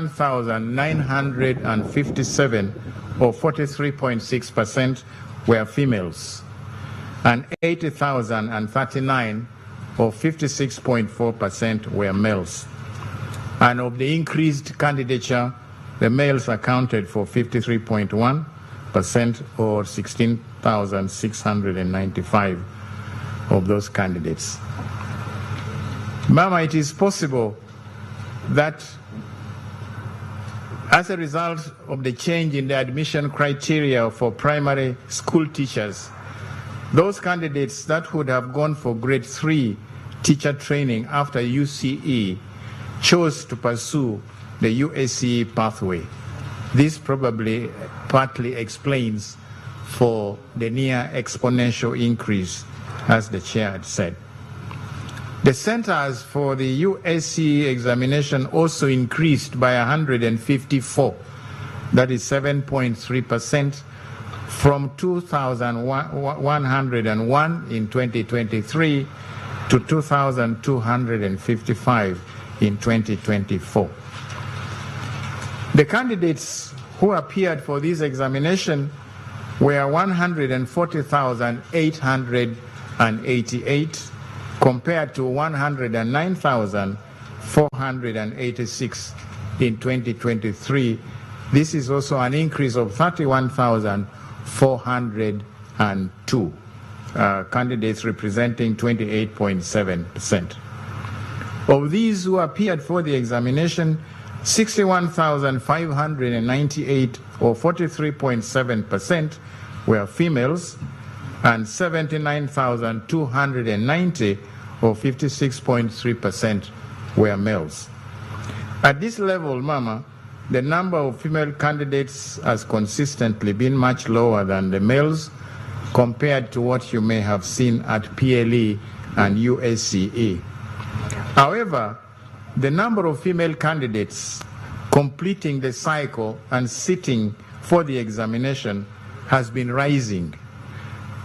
61,957, or 43.6%, were females, and 80,039, or 56.4%, were males. And of the increased candidature, the males accounted for 53.1%, or 16,695 of those candidates. Mama, it is possible that as a result of the change in the admission criteria for primary school teachers, those candidates that would have gone for grade 3 teacher training after UCE chose to pursue the USCE pathway. This probably partly explains for the near exponential increase, as the chair had said. The centers for the USCE examination also increased by 154, that is 7.3%, from 2,101 in 2023 to 2,255 in 2024. The candidates who appeared for this examination were 140,888 compared to 109,486 in 2023. This is also an increase of 31,402 candidates, representing 28.7%. Of these who appeared for the examination, 61,598, or 43.7%, were females, and 79,290, or 56.3%, were males. At this level, Mama, the number of female candidates has consistently been much lower than the males compared to what you may have seen at PLE and USCE. However, the number of female candidates completing the cycle and sitting for the examination has been rising.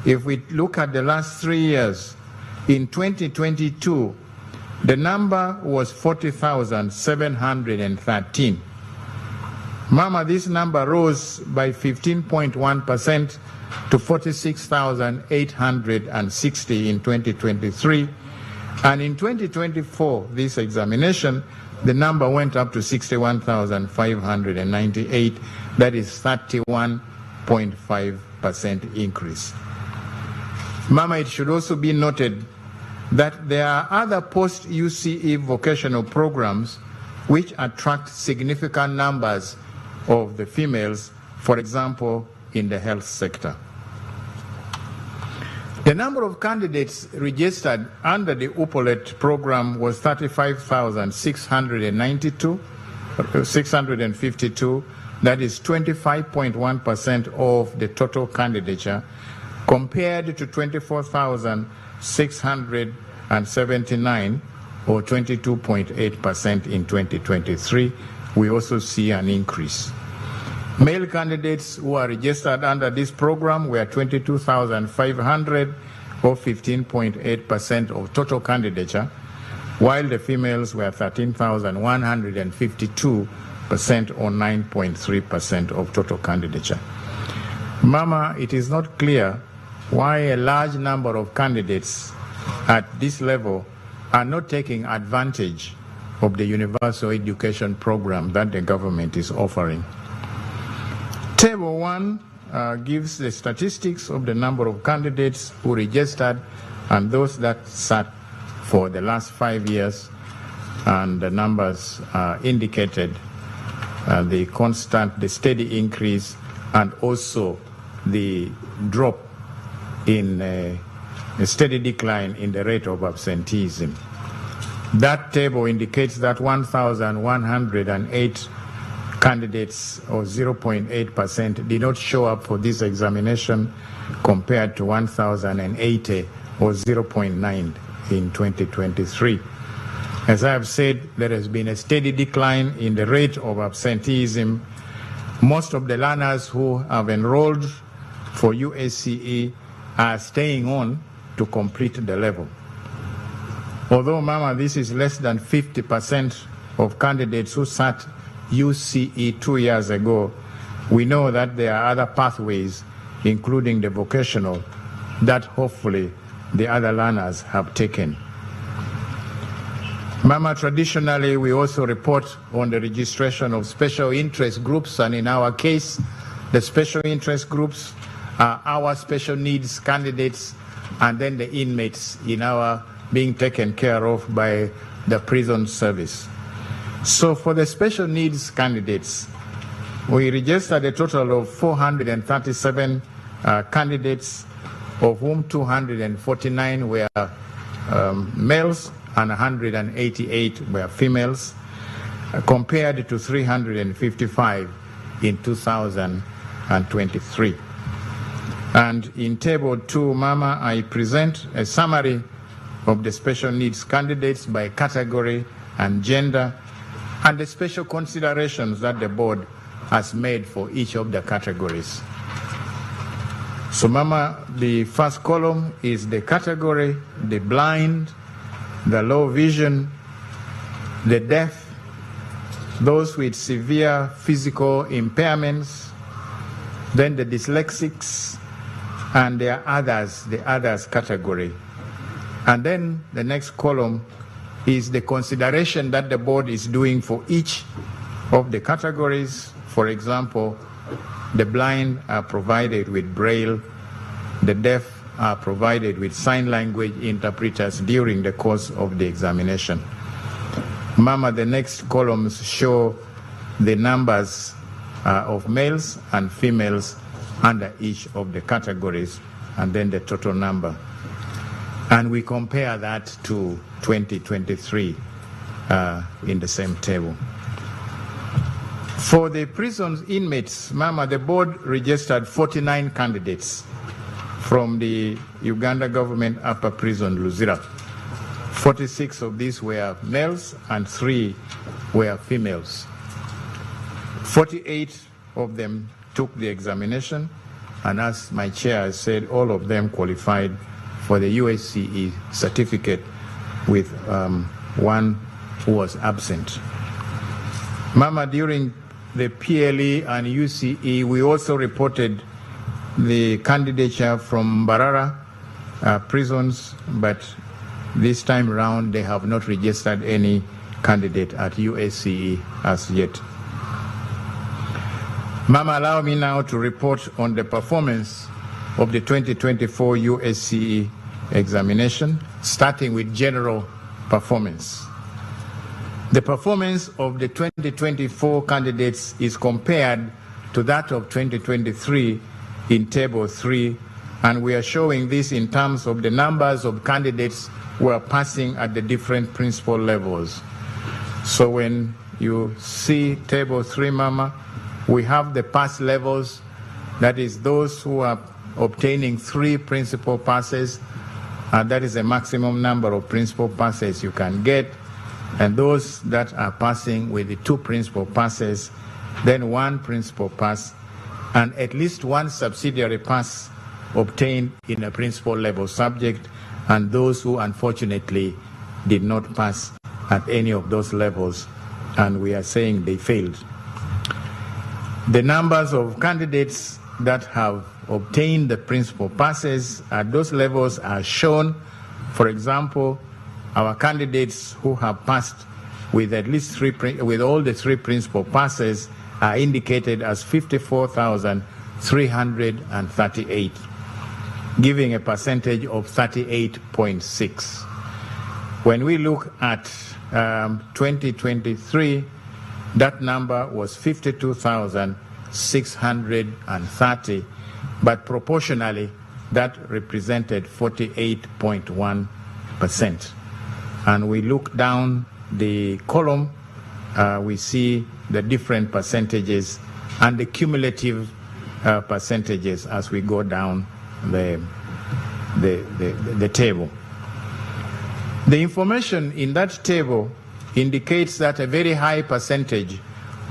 If we look at the last 3 years, in 2022, the number was 40,713. Mama, this number rose by 15.1% to 46,860 in 2023. And in 2024, this examination, the number went up to 61,598. That is 31.5% increase. Mama, it should also be noted that there are other post-UCE vocational programs which attract significant numbers of the females, for example, in the health sector. The number of candidates registered under the UPOLET program was 35,652, that is 25.1% of the total candidature, compared to 24,679, or 22.8% in 2023. We also see an increase. Male candidates who are registered under this program were 22,500, or 15.8% of total candidature, while the females were 13,152%, or 9.3% of total candidature. Mama, it is not clear why a large number of candidates at this level are not taking advantage of the universal education program that the government is offering. Table 1 gives the statistics of the number of candidates who registered and those that sat for the last 5 years, and the numbers indicated the steady increase and also the drop in a steady decline in the rate of absenteeism. That table indicates that 1,108 candidates, or 0.8%, did not show up for this examination, compared to 1,080, or 0.9% in 2023. As I have said, there has been a steady decline in the rate of absenteeism. Most of the learners who have enrolled for USCE are staying on to complete the level. Although, Mama, this is less than 50% of candidates who sat UCE 2 years ago, we know that there are other pathways, including the vocational, that hopefully the other learners have taken. Mama, traditionally, we also report on the registration of special interest groups, and in our case, the special interest groups are our special needs candidates and then the inmates in our being taken care of by the prison service. So for the special needs candidates, we registered a total of 437 candidates, of whom 249 were males and 188 were females, compared to 355 in 2023. And in Table 2, Mama, I present a summary of the special needs candidates by category and gender, and the special considerations that the board has made for each of the categories. So, Mama, the first column is the category: the blind, the low vision, the deaf, those with severe physical impairments, then the dyslexics, and there are others, the others category. And then the next column is the consideration that the board is doing for each of the categories. For example, the blind are provided with Braille, the deaf are provided with sign language interpreters during the course of the examination. Mama, the next columns show the numbers of males and females under each of the categories, and then the total number. And we compare that to 2023 in the same table. For the prison inmates, Mama, the board registered 49 candidates from the Uganda government upper prison, Luzira. 46 of these were males and 3 were females. 48 of them took the examination, and as my chair said, all of them qualified for the USCE certificate, with one who was absent. Mama, during the PLE and UCE, we also reported the candidature from Mbarara prisons, but this time around they have not registered any candidate at USCE as yet. Mama, allow me now to report on the performance of the 2024 USCE examination, starting with general performance. The performance of the 2024 candidates is compared to that of 2023 in Table 3, and we are showing this in terms of the numbers of candidates who are passing at the different principal levels. So when you see Table 3, Mama, we have the pass levels, that is those who are obtaining 3 principal passes, and that is the maximum number of principal passes you can get, and those that are passing with the 2 principal passes, then 1 principal pass, and at least 1 subsidiary pass obtained in a principal level subject, and those who unfortunately did not pass at any of those levels, and we are saying they failed. The numbers of candidates that have obtained the principal passes at those levels are shown. For example, our candidates who have passed with at least with all the 3 principal passes are indicated as 54,338, giving a percentage of 38.6. When we look at 2023, that number was 52,630, but proportionally that represented 48.1%. And we look down the column, we see the different percentages and the cumulative percentages as we go down the table. The information in that table indicates that a very high percentage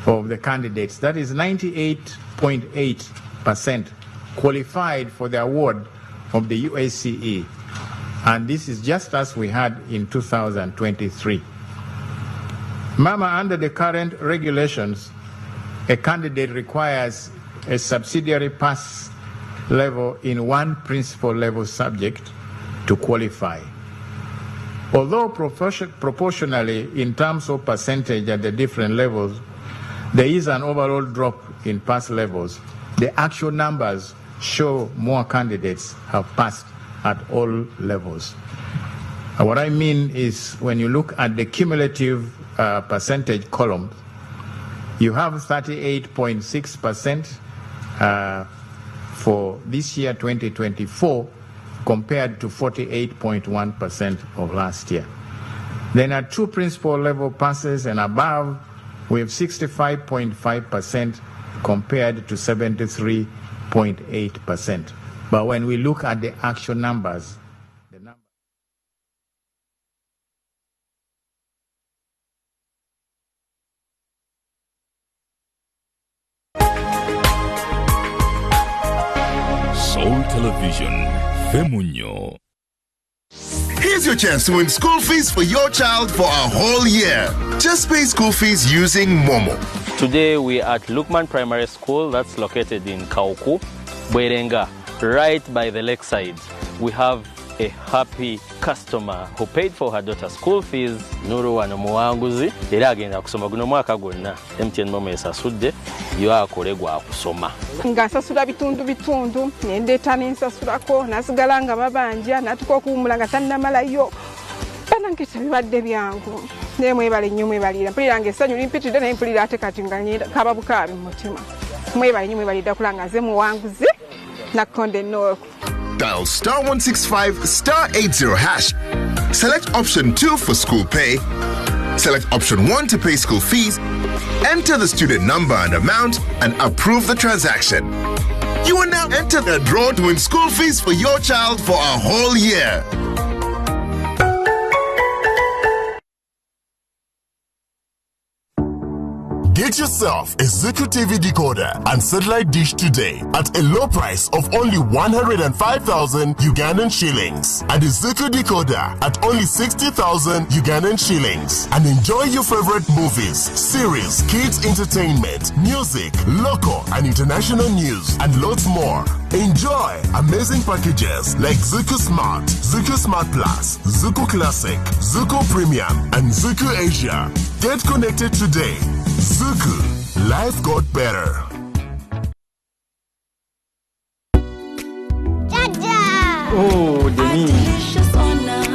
of the candidates, that is 98.8%, qualified for the award of the USCE. And this is just as we had in 2023. Mama, under the current regulations, a candidate requires a subsidiary pass level in one principal level subject to qualify. Although proportionally in terms of percentage at the different levels, there is an overall drop in pass levels, the actual numbers show more candidates have passed at all levels. What I mean is when you look at the cumulative percentage column, you have 38.6% for this year 2024 compared to 48.1% of last year. Then at two principal level passes and above, we have 65.5% compared to 73.8%. But when we look at the actual numbers, Soul Television, Femunyo. Here's your chance to win school fees for your child for a whole year. Just pay school fees using Momo. Today we are at Lukman Primary School that's located in Kauku, Bwerenga, right by the lakeside. We have a happy customer who paid for her daughter's school fees. Nuru wano muwanguzi era agenda kusoma guno mwaka gwonna MTN Momo esasudde yo akolegwa akusoma nga nsasula bitundu nendeeta nensasulako nasigala nga babanja natuka okuwumula nga tannamalayo banangeta bibadde byangu naye mwebale nnyo mwebalira mpulira nga essanyu limpitidde naye mpulira ate kati nga kaba bukaabi mu mutima mwebale nnyo mwebalidda kula nga nze muwanguzi nakkonde nnooku. Dial *165 *80 hash. Select option 2 for school pay. Select option 1 to pay school fees. Enter the student number and amount and approve the transaction. You will now enter the draw to win school fees for your child for a whole year. Get yourself a Zuku TV decoder and satellite dish today at a low price of only 105,000 Ugandan shillings and a Zuku decoder at only 60,000 Ugandan shillings and enjoy your favorite movies, series, kids entertainment, music, local and international news and lots more. Enjoy amazing packages like Zuku Smart, Zuku Smart Plus, Zuku Classic, Zuku Premium and Zuku Asia. Get connected today. Zuku, life got better. Jaja! Oh, Denise. Delicious honor.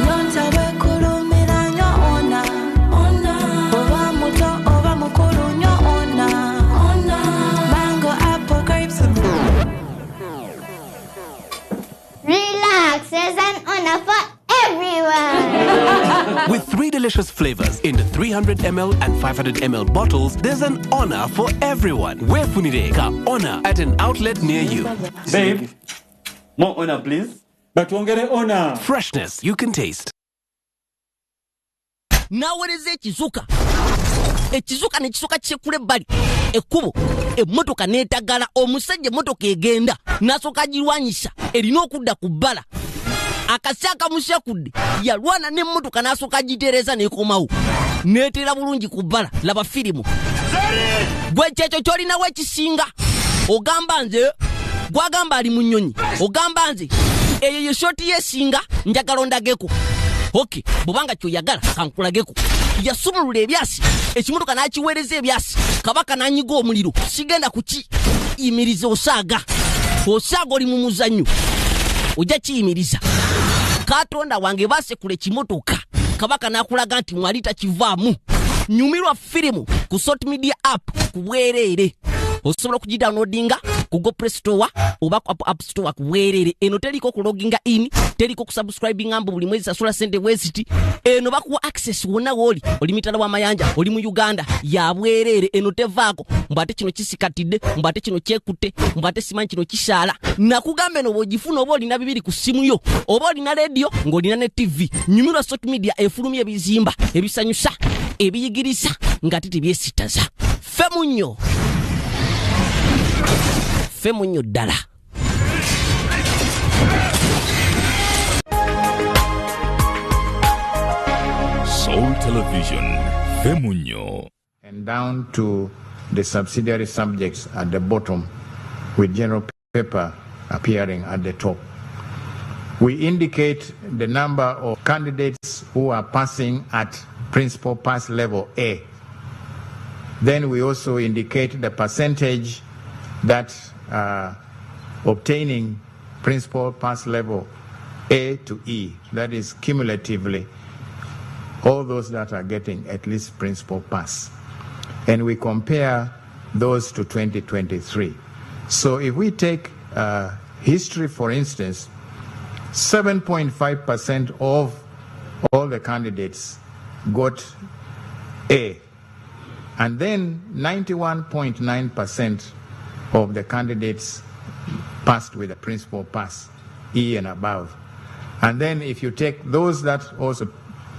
Nyonza wekulumira nyo honor. Oba muto oba mukulu nyo honor. Mango, apple, grapes. Relax, there's an honor for everyone. With 3 delicious flavors in the 300 ml and 500 ml bottles, there's an honor for everyone. Where Funire ka honor at an outlet near you. Babe, more honor, please. But won't get honor. Freshness you can taste. Now what is it, Chizuka? Ekizuka ne kisuka kyekule bali ekkubo emmotoka neetagala omusajja emmotoka egenda nasoka girwanyisa erina okudda ku bbala akasaka mushakudde yalwana n'emmotoka nasoka gitereza nekomawo neetera bulungi ku bbala laba firimu gwe kyekyo kyolina wekisinga ogamba nze gwagamba ali mu nnyonyi ogamba nze eyo ye shoti yesinga njagala ondageko okay bubanga kyoyagala kankulageko yasumulula ebyasi ekimotoka n'akiweereza ebyasi kabaka n'anyiga omuliro sigenda kuki imiriza osaaga oli mu muzannyo ojja kiyimiriza katonda wange basekula ekimotoka kabaka n'akulaga nti mwali takivaamu nyumirwa firimu ku sort media app ku bwereere osobola okugidownloadinga ku Google Play Store oba ku App Store ku bwereere eno teliko kuloginga in teliko kusubscribinga mbu buli mwezi sasula sente bweziti eno bakuwa access wonna woli oli mitala wa mayanja oli mu Uganda ya bwereere eno tevaako mbate kino kisikatidde mbate kino kyekutte mbate simanyi kino kishala nakugamba eno bwogifuna oba olina bibiri ku simu yo oba olina radio ng'olina ne TV nyumirwa sort media efulumye ebizimba ebisanyusa ebiyigiriza nga titibyesitaza femunyo femunyo ddala. Soul Television, Femunyo. And down to the subsidiary subjects at the bottom, with general paper appearing at the top. We indicate the number of candidates who are passing at principal pass level A. Then we also indicate the percentage that are obtaining principal pass level A to E, that is cumulatively all those that are getting at least principal pass. And we compare those to 2023. So if we take history, for instance, 7.5% of all the candidates got A, and then 91.9% of the candidates passed with a principal pass, E and above. And then if you take those that also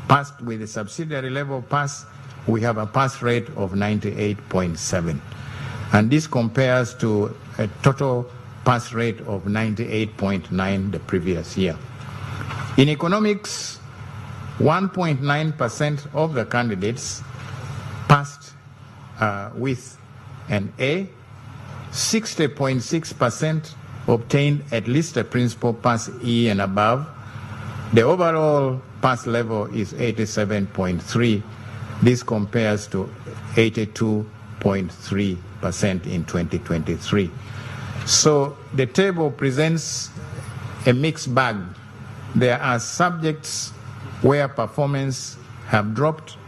passed with a subsidiary level pass, we have a pass rate of 98.7. And this compares to a total pass rate of 98.9 the previous year. In economics, 1.9% of the candidates passed with an A, 60.6% obtained at least a principal pass E and above. The overall pass level is 87.3. This compares to 82.3% in 2023. So the table presents a mixed bag. There are subjects where performance have dropped,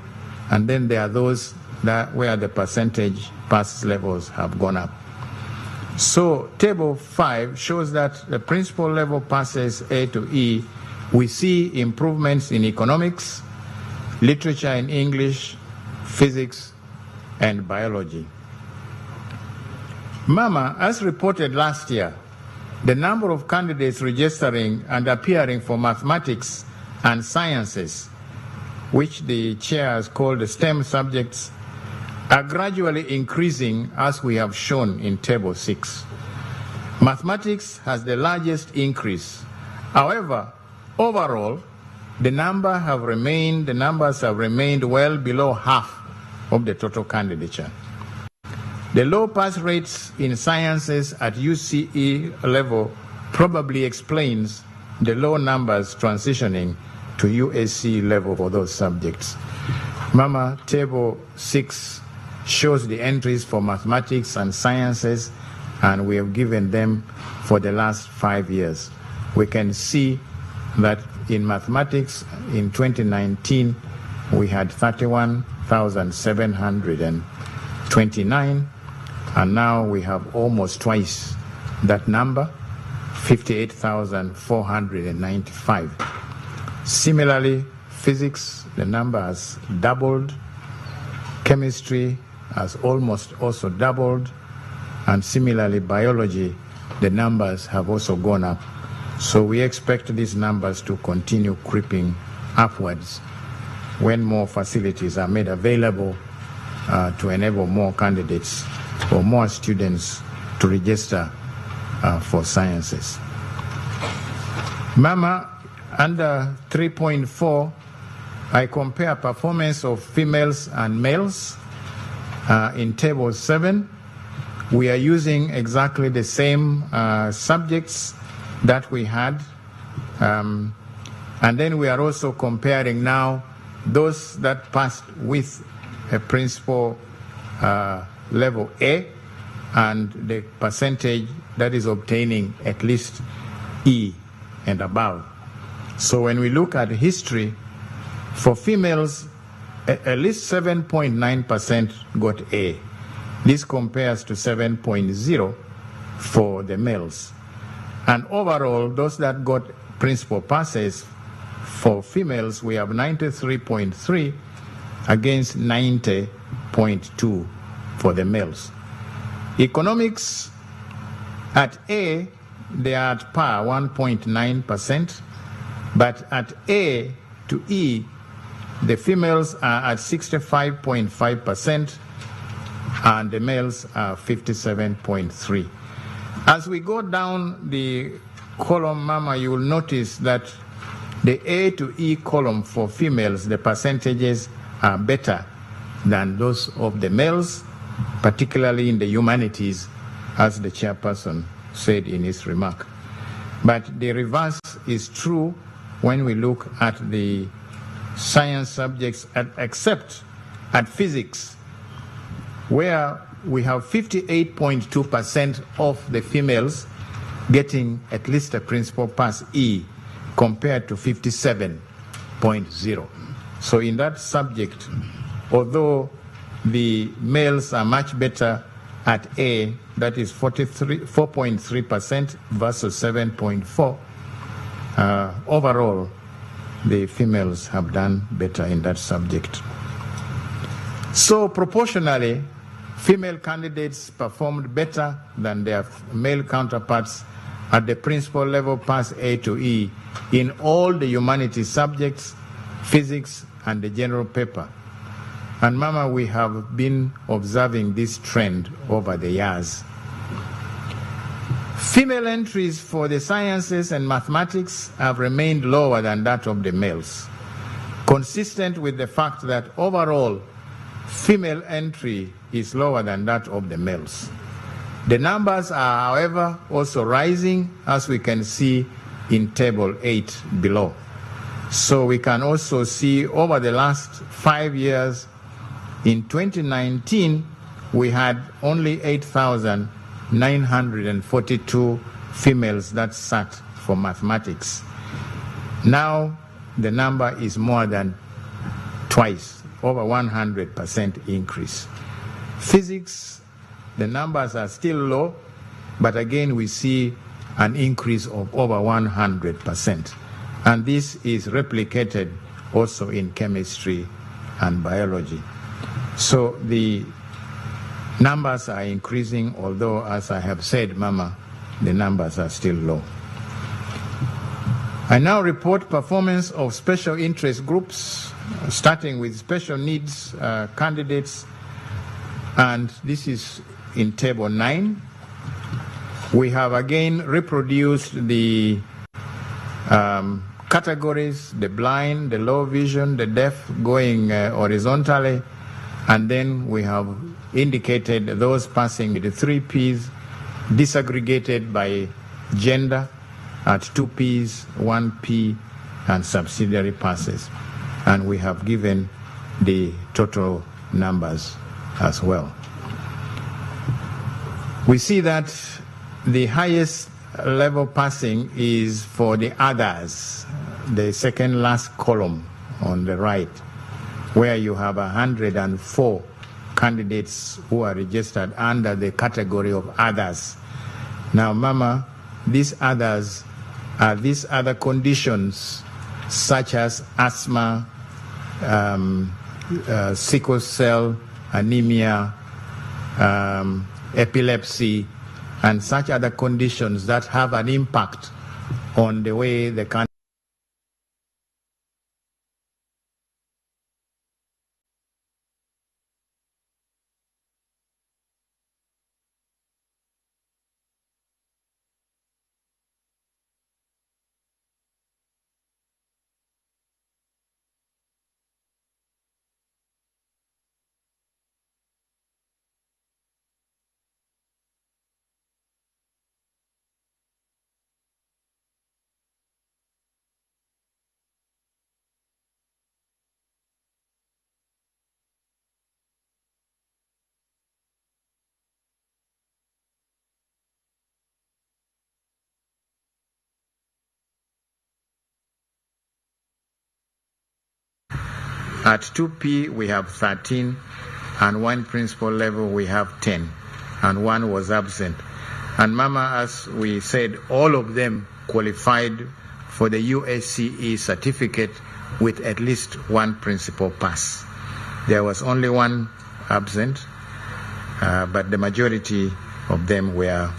and then there are those that where the percentage pass levels have gone up. So table 5 shows that the principal level passes A to E, we see improvements in economics, literature and English, physics, and biology. Mama, as reported last year, the number of candidates registering and appearing for mathematics and sciences, which the chair has called the STEM subjects, are gradually increasing as we have shown in table 6. Mathematics has the largest increase. However, overall, the numbers have remained well below half of the total candidature. The low pass rates in sciences at UCE level probably explains the low numbers transitioning to USC level for those subjects. Mama, table 6 shows the entries for mathematics and sciences, and we have given them for the last 5 years. We can see that in mathematics in 2019 we had 31,729, and now we have almost twice that number, 58,495. Similarly, physics, the number has doubled. Chemistry has almost also doubled. And similarly, biology, the numbers have also gone up. So we expect these numbers to continue creeping upwards when more facilities are made available to enable more candidates or more students to register for sciences. Mama, under 3.4, I compare performance of females and males. In table 7, we are using exactly the same subjects that we had. And then we are also comparing now those that passed with a principal level A and the percentage that is obtaining at least E and above. So when we look at history, for females, at least 7.9% got A. This compares to 7.0 for the males. And overall, those that got principal passes, for females, we have 93.3 against 90.2 for the males. Economics, at A, they are at par, 1.9%, but at A to E, the females are at 65.5% and the males are 57.3. As we go down the column, Mama, you will notice that the A to E column for females, the percentages are better than those of the males, particularly in the humanities, as the chairperson said in his remark. But the reverse is true when we look at the science subjects, except at physics, where we have 58.2% of the females getting at least a principal pass E compared to 57.0. So in that subject, although the males are much better at A, that is 4.3% versus 7.4, overall, the females have done better in that subject. So proportionally, female candidates performed better than their male counterparts at the principal level pass A to E in all the humanities subjects, physics, and the general paper. And Mama, we have been observing this trend over the years. Female entries for the sciences and mathematics have remained lower than that of the males, consistent with the fact that overall female entry is lower than that of the males. The numbers are, however, also rising, as we can see in Table 8 below. So we can also see over the last 5 years, in 2019, we had only 8,942 females that sat for mathematics. Now the number is more than twice, over 100% increase. Physics, the numbers are still low, but again we see an increase of over 100%. And this is replicated also in chemistry and biology. So the numbers are increasing, although, as I have said, Mama, the numbers are still low. I now report performance of special interest groups, starting with special needs candidates, and this is in Table 9. We have again reproduced the categories: the blind, the low vision, the deaf, going horizontally, and then we have indicated those passing with the 3 Ps, disaggregated by gender at 2 Ps, 1 P, and subsidiary passes. And we have given the total numbers as well. We see that the highest level passing is for the others, the second last column on the right, where you have 104 candidates who are registered under the category of others. Now, Mama, these others are these other conditions such as asthma, sickle cell, anemia, epilepsy, and such other conditions that have an impact on the way the country. At 2P, we have 13, and 1 principal level, we have 10, and 1 was absent. And Mama, as we said, all of them qualified for the USCE certificate with at least 1 principal pass. There was only 1 absent, but the majority of them were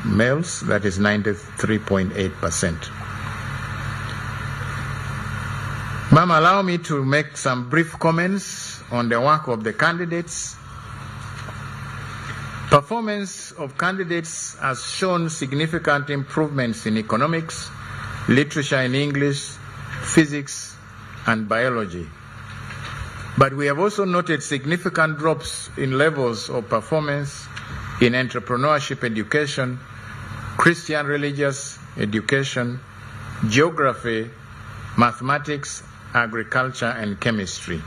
males, that is 93.8%. Ma'am, allow me to make some brief comments on the work of the candidates. Performance of candidates has shown significant improvements in economics, literature in English, physics, and biology. But we have also noted significant drops in levels of performance in entrepreneurship education, Christian religious education, geography, mathematics, agriculture, and chemistry.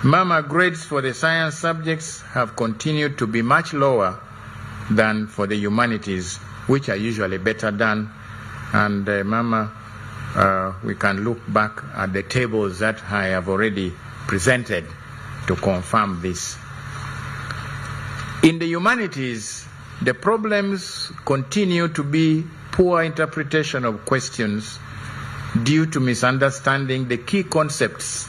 Mama, grades for the science subjects have continued to be much lower than for the humanities, which are usually better done. And Mama, we can look back at the tables that I have already presented to confirm this. In the humanities, the problems continue to be poor interpretation of questions due to misunderstanding the key concepts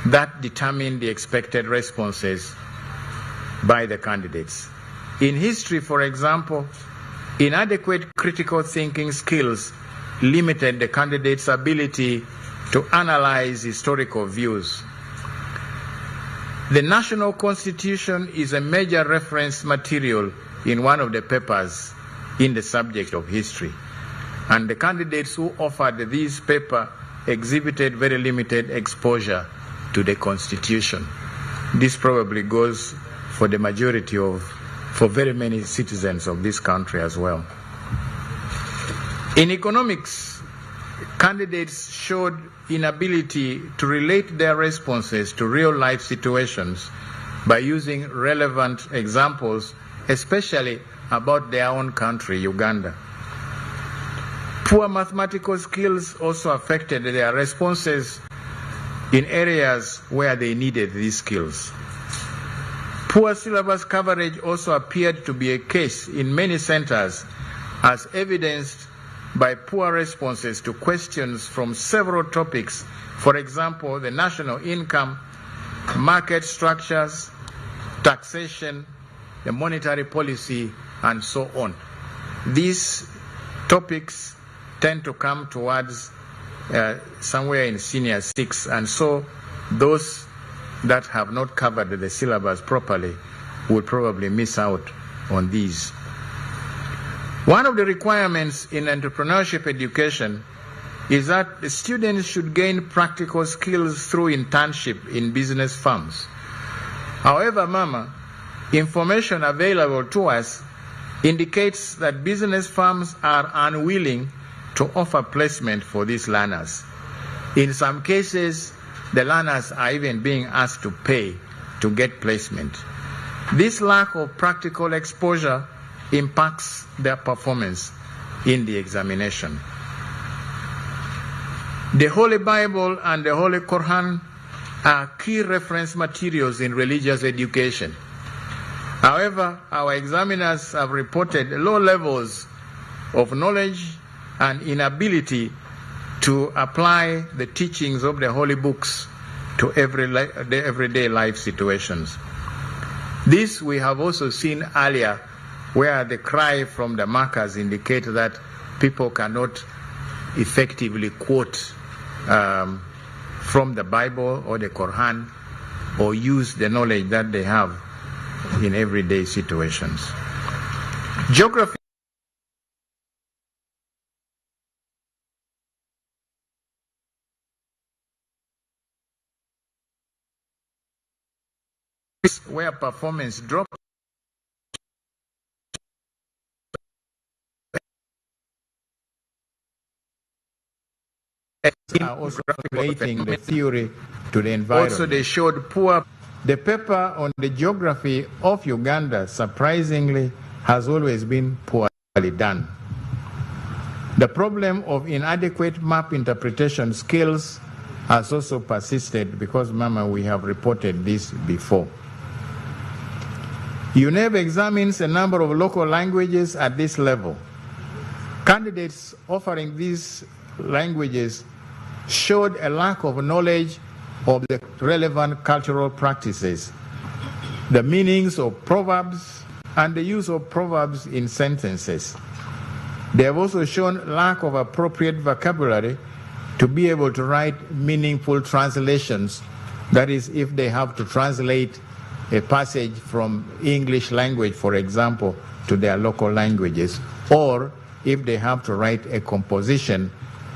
that determine the expected responses by the candidates. In history, for example, inadequate critical thinking skills limited the candidates' ability to analyze historical views. The National Constitution is a major reference material in one of the papers in the subject of history, and the candidates who offered this paper exhibited very limited exposure to the Constitution. This probably goes for the majority for very many citizens of this country as well. In economics, candidates showed inability to relate their responses to real-life situations by using relevant examples, especially about their own country, Uganda. Poor mathematical skills also affected their responses in areas where they needed these skills. Poor syllabus coverage also appeared to be a case in many centers, as evidenced by poor responses to questions from several topics, for example, the national income, market structures, taxation, the monetary policy, and so on. These topics tend to come towards somewhere in senior 6, and so those that have not covered the syllabus properly will probably miss out on these. One of the requirements in entrepreneurship education is that the students should gain practical skills through internship in business firms. However, Mama, information available to us indicates that business firms are unwilling to offer placement for these learners. In some cases, the learners are even being asked to pay to get placement. This lack of practical exposure impacts their performance in the examination. The Holy Bible and the Holy Quran are key reference materials in religious education. However, our examiners have reported low levels of knowledge and inability to apply the teachings of the holy books to everyday life situations. This we have also seen earlier, where the cry from the markers indicate that people cannot effectively quote from the Bible or the Quran or use the knowledge that they have in everyday situations. Geography where performance dropped are also relating the theory to the environment. Also, they showed poor. The paper on the geography of Uganda, surprisingly, has always been poorly done. The problem of inadequate map interpretation skills has also persisted because, Mama, we have reported this before. UNEB examines a number of local languages at this level. Candidates offering these languages showed a lack of knowledge of the relevant cultural practices, the meanings of proverbs, and the use of proverbs in sentences. They have also shown lack of appropriate vocabulary to be able to write meaningful translations. That is, if they have to translate a passage from English language, for example, to their local languages, or if they have to write a composition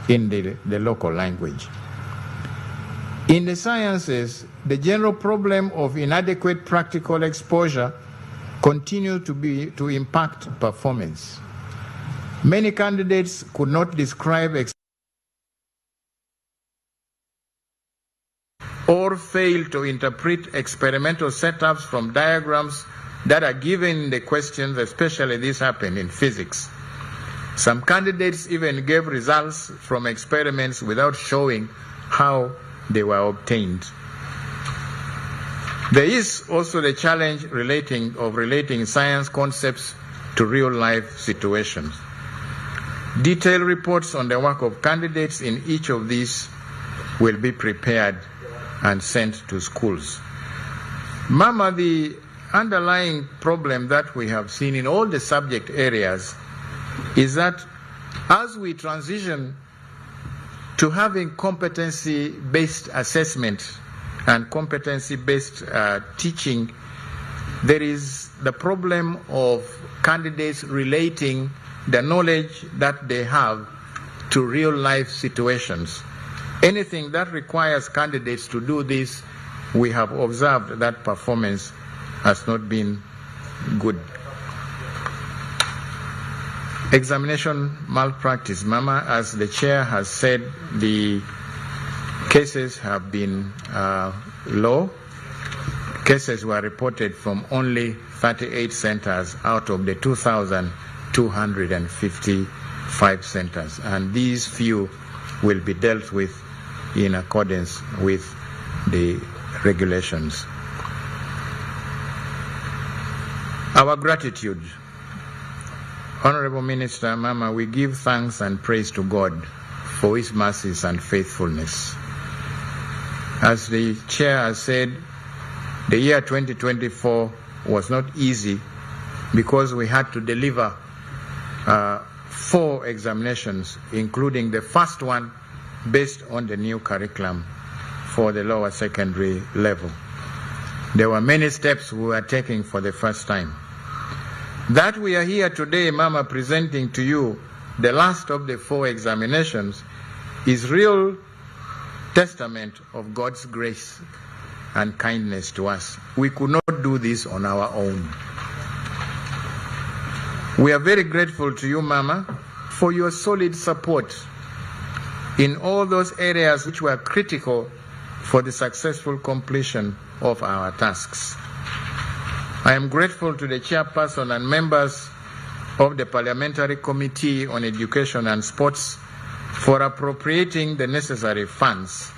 in the local language. In the sciences, the general problem of inadequate practical exposure continues to impact performance. Many candidates could not describe or fail to interpret experimental setups from diagrams that are given in the questions, especially this happened in physics. Some candidates even gave results from experiments without showing how they were obtained. There is also the challenge relating science concepts to real-life situations. Detailed reports on the work of candidates in each of these will be prepared and sent to schools. Mama, the underlying problem that we have seen in all the subject areas is that as we transition to having competency-based assessment and competency-based teaching, there is the problem of candidates relating the knowledge that they have to real-life situations. Anything that requires candidates to do this, we have observed that performance has not been good. Examination malpractice. Mama, as the chair has said, the cases have been low. Cases were reported from only 38 centers out of the 2,255 centers, and these few will be dealt with in accordance with the regulations. Our gratitude. Honorable Minister, Mama, we give thanks and praise to God for His mercies and faithfulness. As the chair has said, the year 2024 was not easy because we had to deliver 4 examinations, including the first one based on the new curriculum for the lower secondary level. There were many steps we were taking for the first time. That we are here today, Mama, presenting to you the last of the 4 examinations is real testament of God's grace and kindness to us. We could not do this on our own. We are very grateful to you, Mama, for your solid support in all those areas which were critical for the successful completion of our tasks. I am grateful to the chairperson and members of the Parliamentary Committee on Education and Sports for appropriating the necessary funds.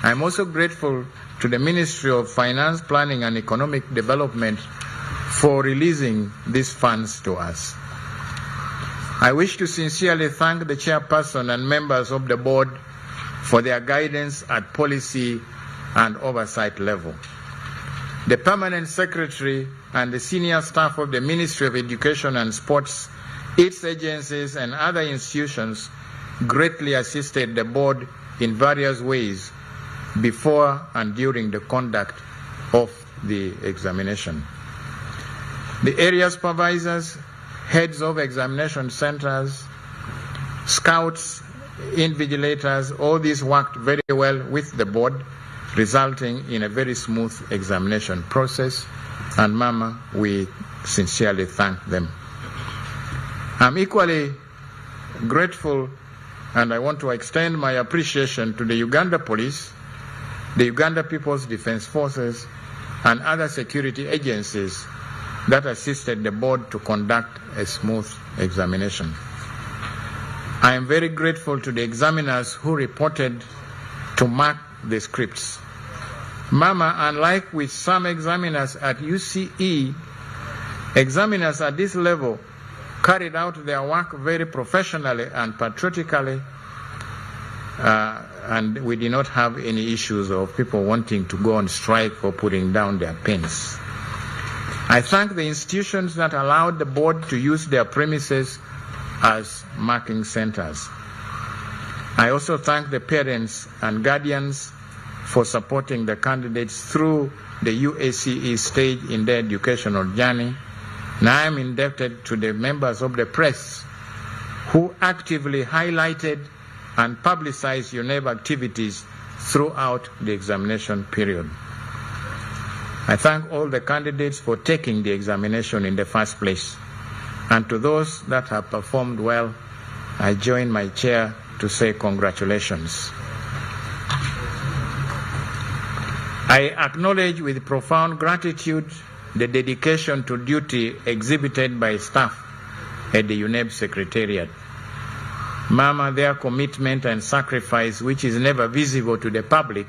I am also grateful to the Ministry of Finance, Planning and Economic Development for releasing these funds to us. I wish to sincerely thank the chairperson and members of the board for their guidance at policy and oversight level. The permanent secretary and the senior staff of the Ministry of Education and Sports, its agencies and other institutions greatly assisted the board in various ways before and during the conduct of the examination. The area supervisors, heads of examination centers, scouts, invigilators, all these worked very well with the board, resulting in a very smooth examination process. And Mama, we sincerely thank them. I'm equally grateful, and I want to extend my appreciation to the Uganda Police, the Uganda People's Defense Forces, and other security agencies that assisted the board to conduct a smooth examination. I am very grateful to the examiners who reported to mark the scripts. Mama, unlike with some examiners at UCE, examiners at this level carried out their work very professionally and patriotically, and we did not have any issues of people wanting to go on strike or putting down their pens. I thank the institutions that allowed the board to use their premises as marking centers. I also thank the parents and guardians for supporting the candidates through the UACE stage in their educational journey. And I am indebted to the members of the press who actively highlighted and publicized UNEB activities throughout the examination period. I thank all the candidates for taking the examination in the first place. And to those that have performed well, I join my chair to say congratulations. I acknowledge with profound gratitude the dedication to duty exhibited by staff at the UNEB Secretariat. Mama, their commitment and sacrifice, which is never visible to the public,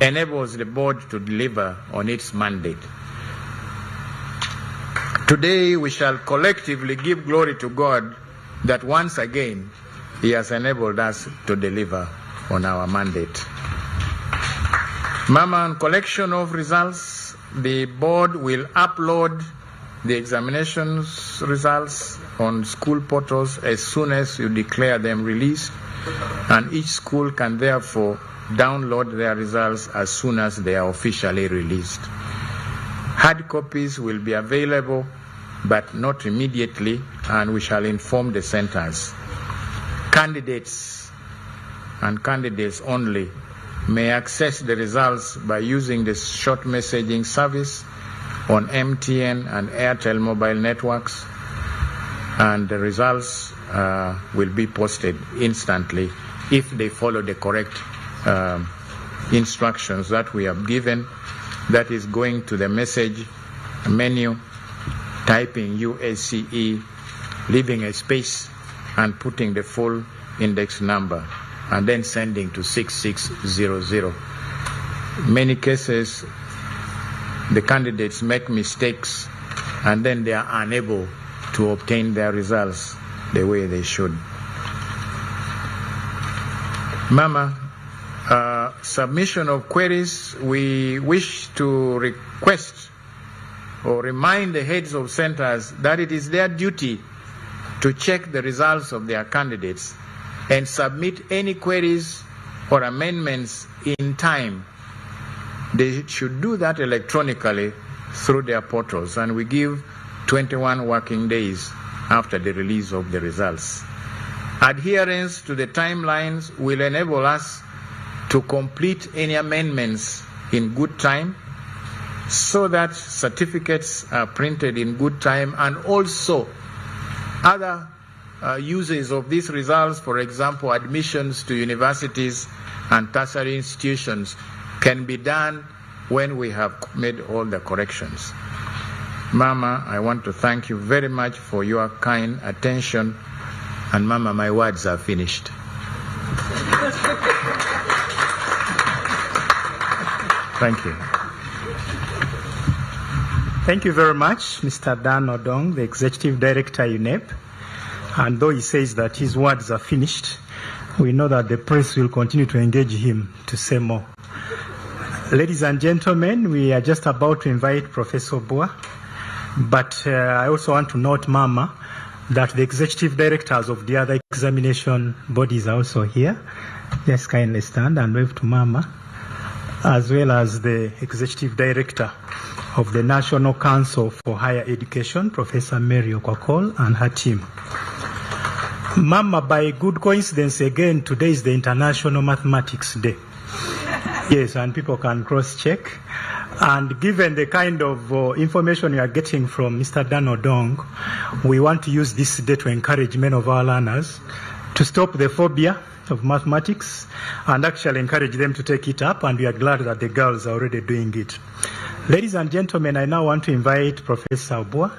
enables the board to deliver on its mandate. Today, we shall collectively give glory to God that once again, He has enabled us to deliver on our mandate. Mama, on collection of results, the board will upload the examinations results on school portals as soon as you declare them released, and each school can therefore download their results as soon as they are officially released. Hard copies will be available, but not immediately, and we shall inform the centers. Candidates and candidates only may access the results by using the short messaging service on MTN and Airtel mobile networks, and the results will be posted instantly if they follow the correct instructions that we have given. That is going to the message menu, typing UACE, leaving a space and putting the full index number, and then sending to 6600. In many cases, the candidates make mistakes and then they are unable to obtain their results the way they should. Mama, submission of queries, we wish to request or remind the heads of centers that it is their duty to check the results of their candidates and submit any queries or amendments in time. They should do that electronically through their portals, and we give 21 working days after the release of the results. Adherence to the timelines will enable us to complete any amendments in good time, so that certificates are printed in good time, and also other uses of these results, for example, admissions to universities and tertiary institutions, can be done when we have made all the corrections. Mama, I want to thank you very much for your kind attention, and Mama, my words are finished. Thank you. Thank you very much, Mr. Dan Odong, the Executive Director, UNEP. And though he says that his words are finished, we know that the press will continue to engage him to say more. Ladies and gentlemen, we are just about to invite Professor Bua, but I also want to note, Mama, that the executive directors of the other examination bodies are also here. Just kindly stand and wave to Mama, as well as the executive director of the National Council for Higher Education, Professor Mary Okwakol, and her team. Mama, by good coincidence, again, today is the International Mathematics Day. Yes, and people can cross-check. And given the kind of information you are getting from Mr. Dan Odong, we want to use this day to encourage many of our learners to stop the phobia of mathematics and actually encourage them to take it up, and we are glad that the girls are already doing it. Ladies and gentlemen, I now want to invite Professor Obua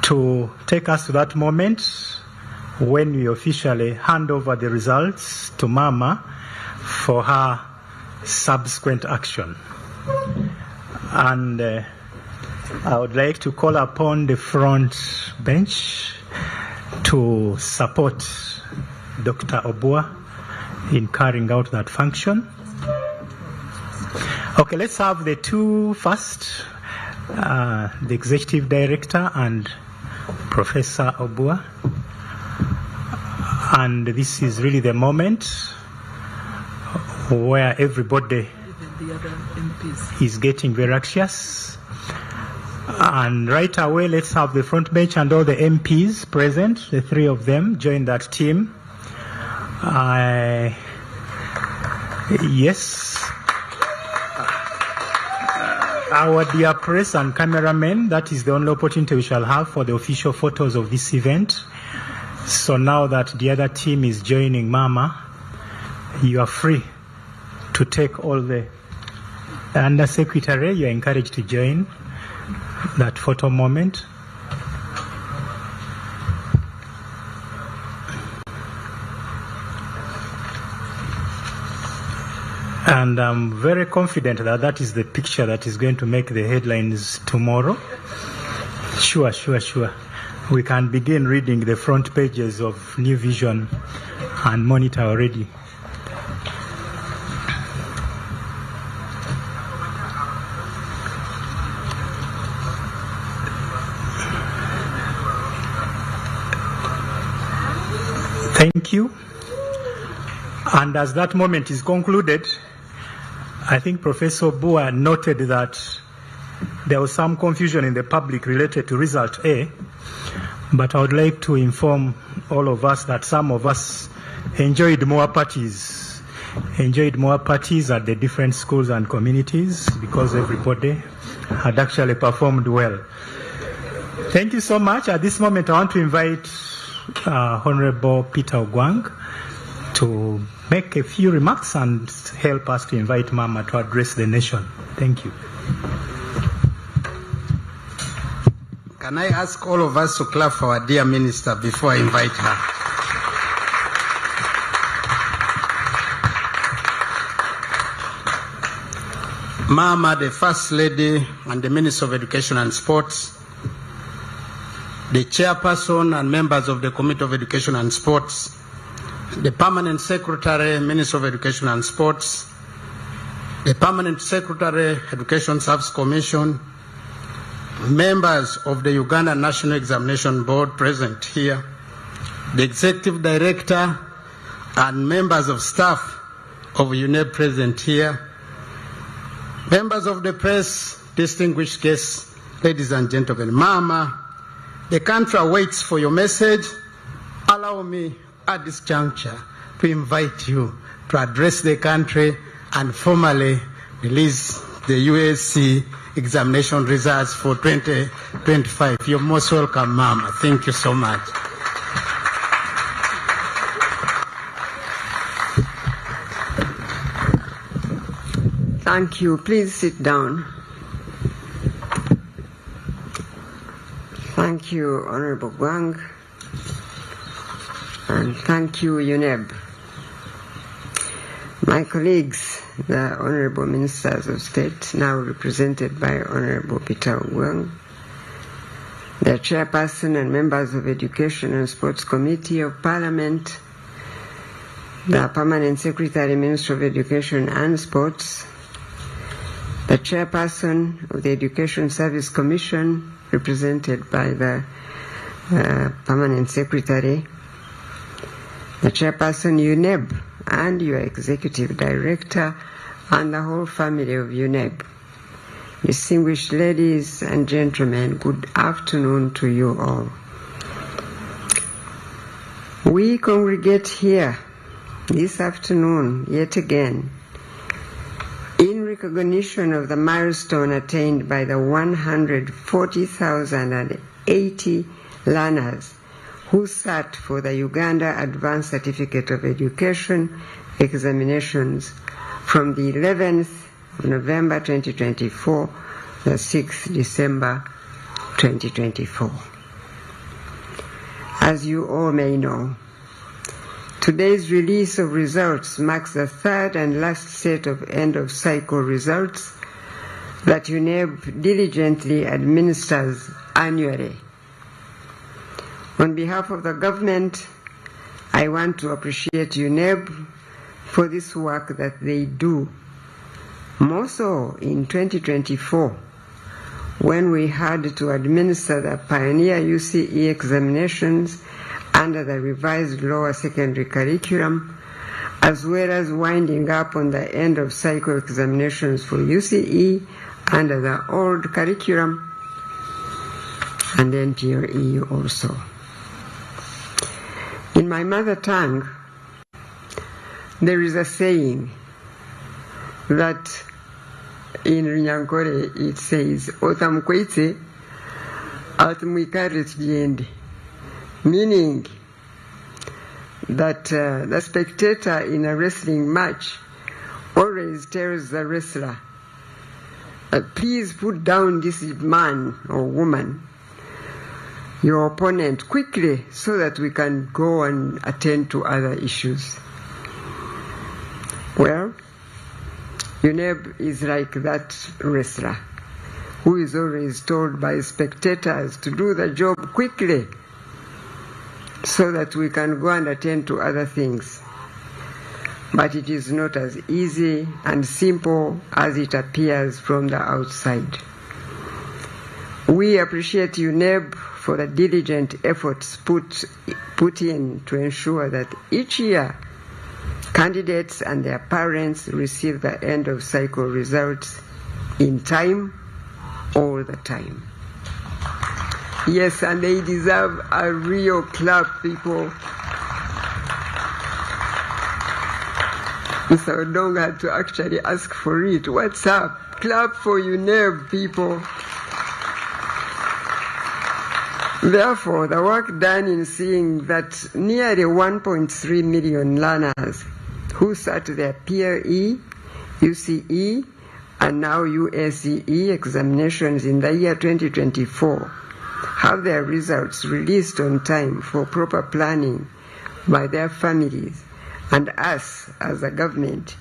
to take us to that moment when we officially hand over the results to Mama for her subsequent action. And I would like to call upon the front bench to support Dr. Obua in carrying out that function. Okay, let's have the two first, the Executive Director and Professor Obua. And this is really the moment where everybody is getting very anxious. And right away, let's have the front bench and all the MPs present, the three of them, join that team. Yes. Our dear press and cameramen, that is the only opportunity we shall have for the official photos of this event. So now that the other team is joining Mama, you are free to take all the Under Secretary, you are encouraged to join that photo moment. And I'm very confident that that is the picture that is going to make the headlines tomorrow. Sure. We can begin reading the front pages of New Vision and Monitor already. Thank you. And as that moment is concluded, I think Professor Bua noted that there was some confusion in the public related to result A, but I would like to inform all of us that some of us enjoyed more parties at the different schools and communities because everybody had actually performed well. Thank you so much. At this moment, I want to invite Honorable Peter Ogwang to make a few remarks and help us to invite Mama to address the nation. Thank you. Can I ask all of us to clap for our dear minister before I invite her? Mama, the First Lady and the Minister of Education and Sports, the Chairperson and members of the Committee of Education and Sports, the Permanent Secretary, Minister of Education and Sports, the Permanent Secretary, Education Service Commission, members of the Uganda National Examination Board present here, the Executive Director and members of staff of UNEP present here, members of the press, distinguished guests, ladies and gentlemen. Mama, the country awaits for your message. Allow me at this juncture to invite you to address the country and formally release the USC examination results for 2025. You're most welcome, Mama. Thank you so much. Thank you. Please sit down. Thank you, Honorable Gwang, and thank you, UNEB. My colleagues, the Honorable Ministers of State, now represented by Honorable Peter Ogwang, the Chairperson and members of Education and Sports Committee of Parliament, the Permanent Secretary, Minister of Education and Sports, the Chairperson of the Education Service Commission, represented by the Permanent Secretary, the Chairperson UNEB, and your Executive Director, and the whole family of UNEB. Distinguished ladies and gentlemen, good afternoon to you all. We congregate here this afternoon, yet again, in recognition of the milestone attained by the 140,080 learners who sat for the Uganda Advanced Certificate of Education examinations from the 11th of November 2024 to the 6th December 2024. As you all may know, today's release of results marks the third and last set of end-of-cycle results that UNEB diligently administers annually. On behalf of the government, I want to appreciate UNEB for this work that they do, more so in 2024, when we had to administer the pioneer UCE examinations under the revised lower secondary curriculum, as well as winding up on the end of cycle examinations for UCE under the old curriculum and NTOE also. In my mother tongue, there is a saying, that in Runyankore it says, Otamkwete atmwikare tugende, meaning that the spectator in a wrestling match always tells the wrestler, please put down this man or woman, your opponent, quickly, so that we can go and attend to other issues. Well, UNEB is like that wrestler who is always told by spectators to do the job quickly so that we can go and attend to other things. But it is not as easy and simple as it appears from the outside. We appreciate UNEB for the diligent efforts put in to ensure that each year candidates and their parents receive the end of cycle results in time, all the time. Yes, and they deserve a real clap, people. Mr. Odong had to actually ask for it. What's up? Clap for UNEB, people. Therefore, the work done in seeing that nearly 1.3 million learners who sat their PRE, UCE, and now USCE examinations in the year 2024 have their results released on time for proper planning by their families and us as a government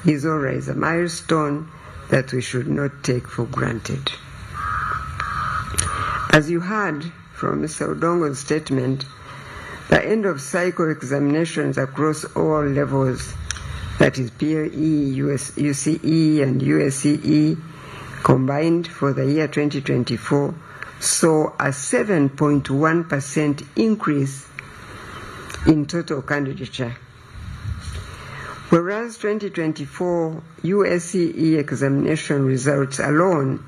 is always a milestone that we should not take for granted. As you heard from Mr. Odongo's statement, the end of cycle examinations across all levels, that is PRE, UCE, and USCE, combined for the year 2024, saw a 7.1% increase in total candidature. Whereas 2024 USCE examination results alone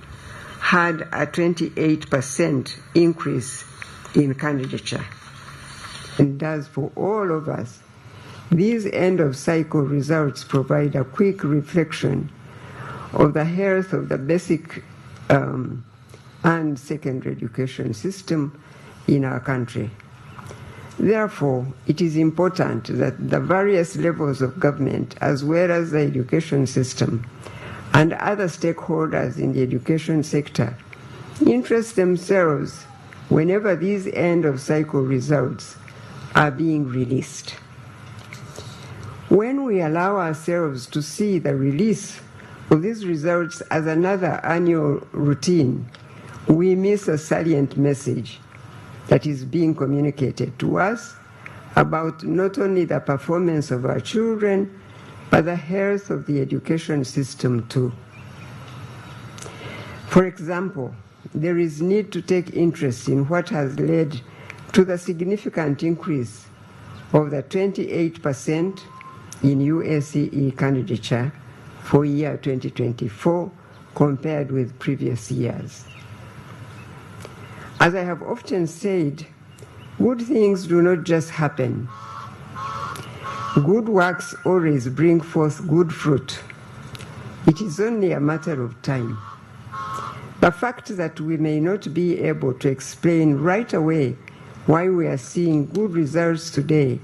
had a 28% increase in candidature. And thus, for all of us, these end-of-cycle results provide a quick reflection of the health of the basic and secondary education system in our country. Therefore, it is important that the various levels of government, as well as the education system, and other stakeholders in the education sector, interest themselves whenever these end-of-cycle results are being released. When we allow ourselves to see the release of these results as another annual routine, we miss a salient message that is being communicated to us about not only the performance of our children, but the health of the education system too. For example, there is need to take interest in what has led to the significant increase of the 28% in USCE candidature for year 2024 compared with previous years. As I have often said, good things do not just happen. Good works always bring forth good fruit. It is only a matter of time. The fact that we may not be able to explain right away why we are seeing good results today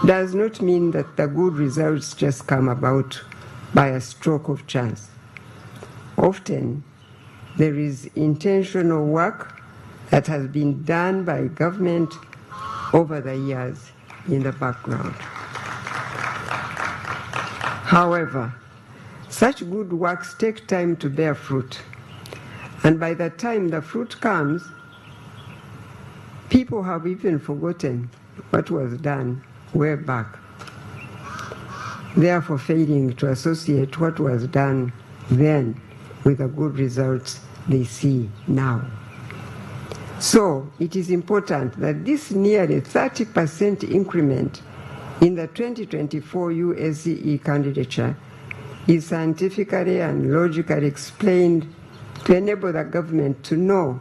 does not mean that the good results just come about by a stroke of chance. Often, there is intentional work that has been done by government over the years in the background. However, such good works take time to bear fruit, and by the time the fruit comes, people have even forgotten what was done way back, therefore failing to associate what was done then with the good results they see now. So it is important that this nearly 30% increment in the 2024 USCE candidature is scientifically and logically explained to enable the government to know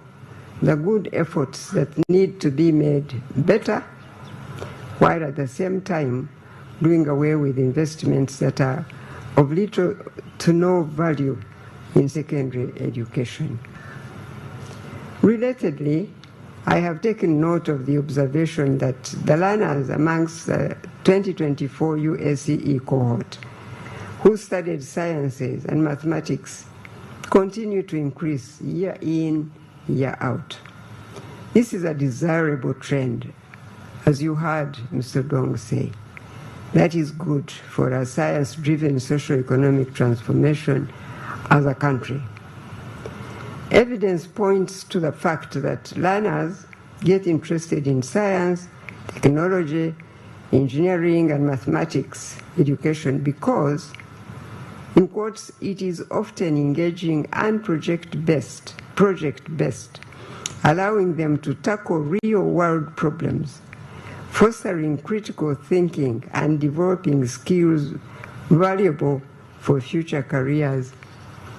the good efforts that need to be made better, while at the same time doing away with investments that are of little to no value in secondary education. Relatedly, I have taken note of the observation that the learners amongst the 2024 USCE cohort who studied sciences and mathematics continue to increase year in, year out. This is a desirable trend, as you heard Mr. Dong say. That is good for a science-driven socio-economic transformation as a country. Evidence points to the fact that learners get interested in science, technology, engineering, and mathematics education because, in quotes, it is often engaging and project-based, allowing them to tackle real-world problems, fostering critical thinking and developing skills valuable for future careers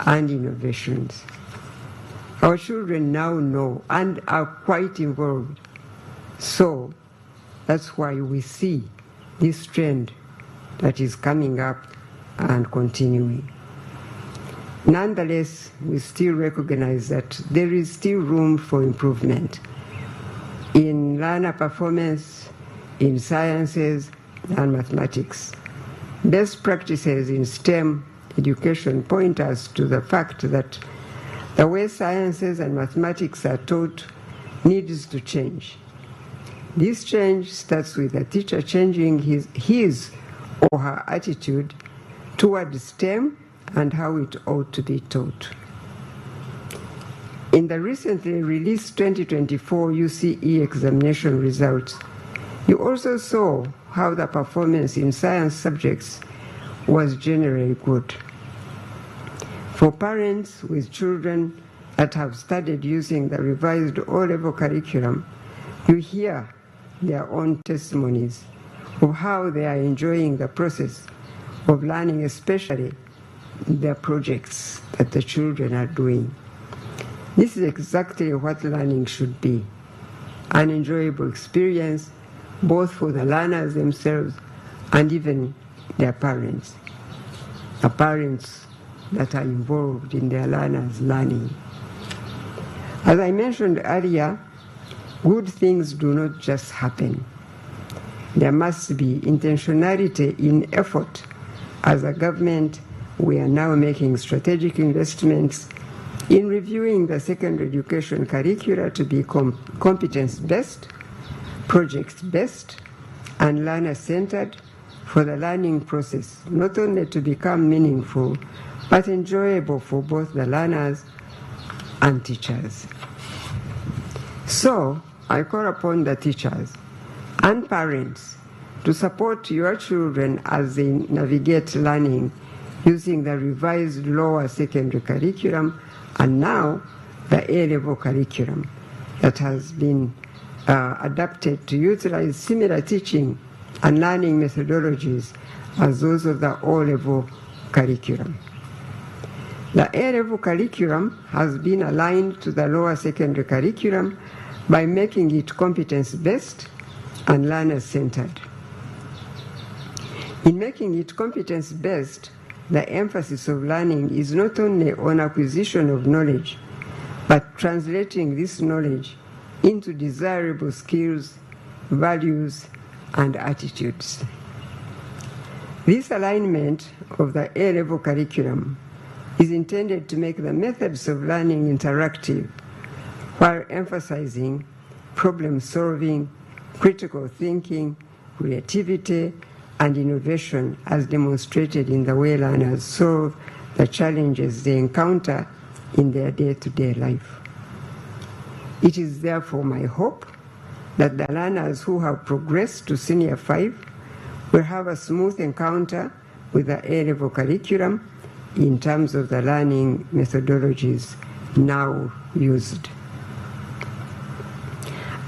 and innovations. Our children now know and are quite involved. So that's why we see this trend that is coming up and continuing. Nonetheless, we still recognize that there is still room for improvement in learner performance, in sciences and mathematics. Best practices in STEM education point us to the fact that the way sciences and mathematics are taught needs to change. This change starts with the teacher changing his or her attitude toward STEM and how it ought to be taught. In the recently released 2024 UCE examination results, you also saw how the performance in science subjects was generally good. For parents with children that have studied using the revised O-level curriculum, you hear their own testimonies of how they are enjoying the process of learning, especially the projects that the children are doing. This is exactly what learning should be, an enjoyable experience both for the learners themselves and even their parents, the parents that are involved in their learners' learning. As I mentioned earlier, good things do not just happen. There must be intentionality in effort. As a government, we are now making strategic investments in reviewing the secondary education curricula to be competence-based, project-based, and learner-centered for the learning process, not only to become meaningful, but enjoyable for both the learners and teachers. So, I call upon the teachers and parents to support your children as they navigate learning using the revised lower secondary curriculum and now the A-level curriculum that has been adapted to utilize similar teaching and learning methodologies as those of the O-level curriculum. The A-level curriculum has been aligned to the lower secondary curriculum by making it competence-based and learner-centered. In making it competence-based, the emphasis of learning is not only on acquisition of knowledge, but translating this knowledge into desirable skills, values, and attitudes. This alignment of the A-level curriculum is intended to make the methods of learning interactive, while emphasizing problem-solving, critical thinking, creativity, and innovation as demonstrated in the way learners solve the challenges they encounter in their day-to-day life. It is therefore my hope that the learners who have progressed to Senior 5 will have a smooth encounter with the A-level curriculum in terms of the learning methodologies now used.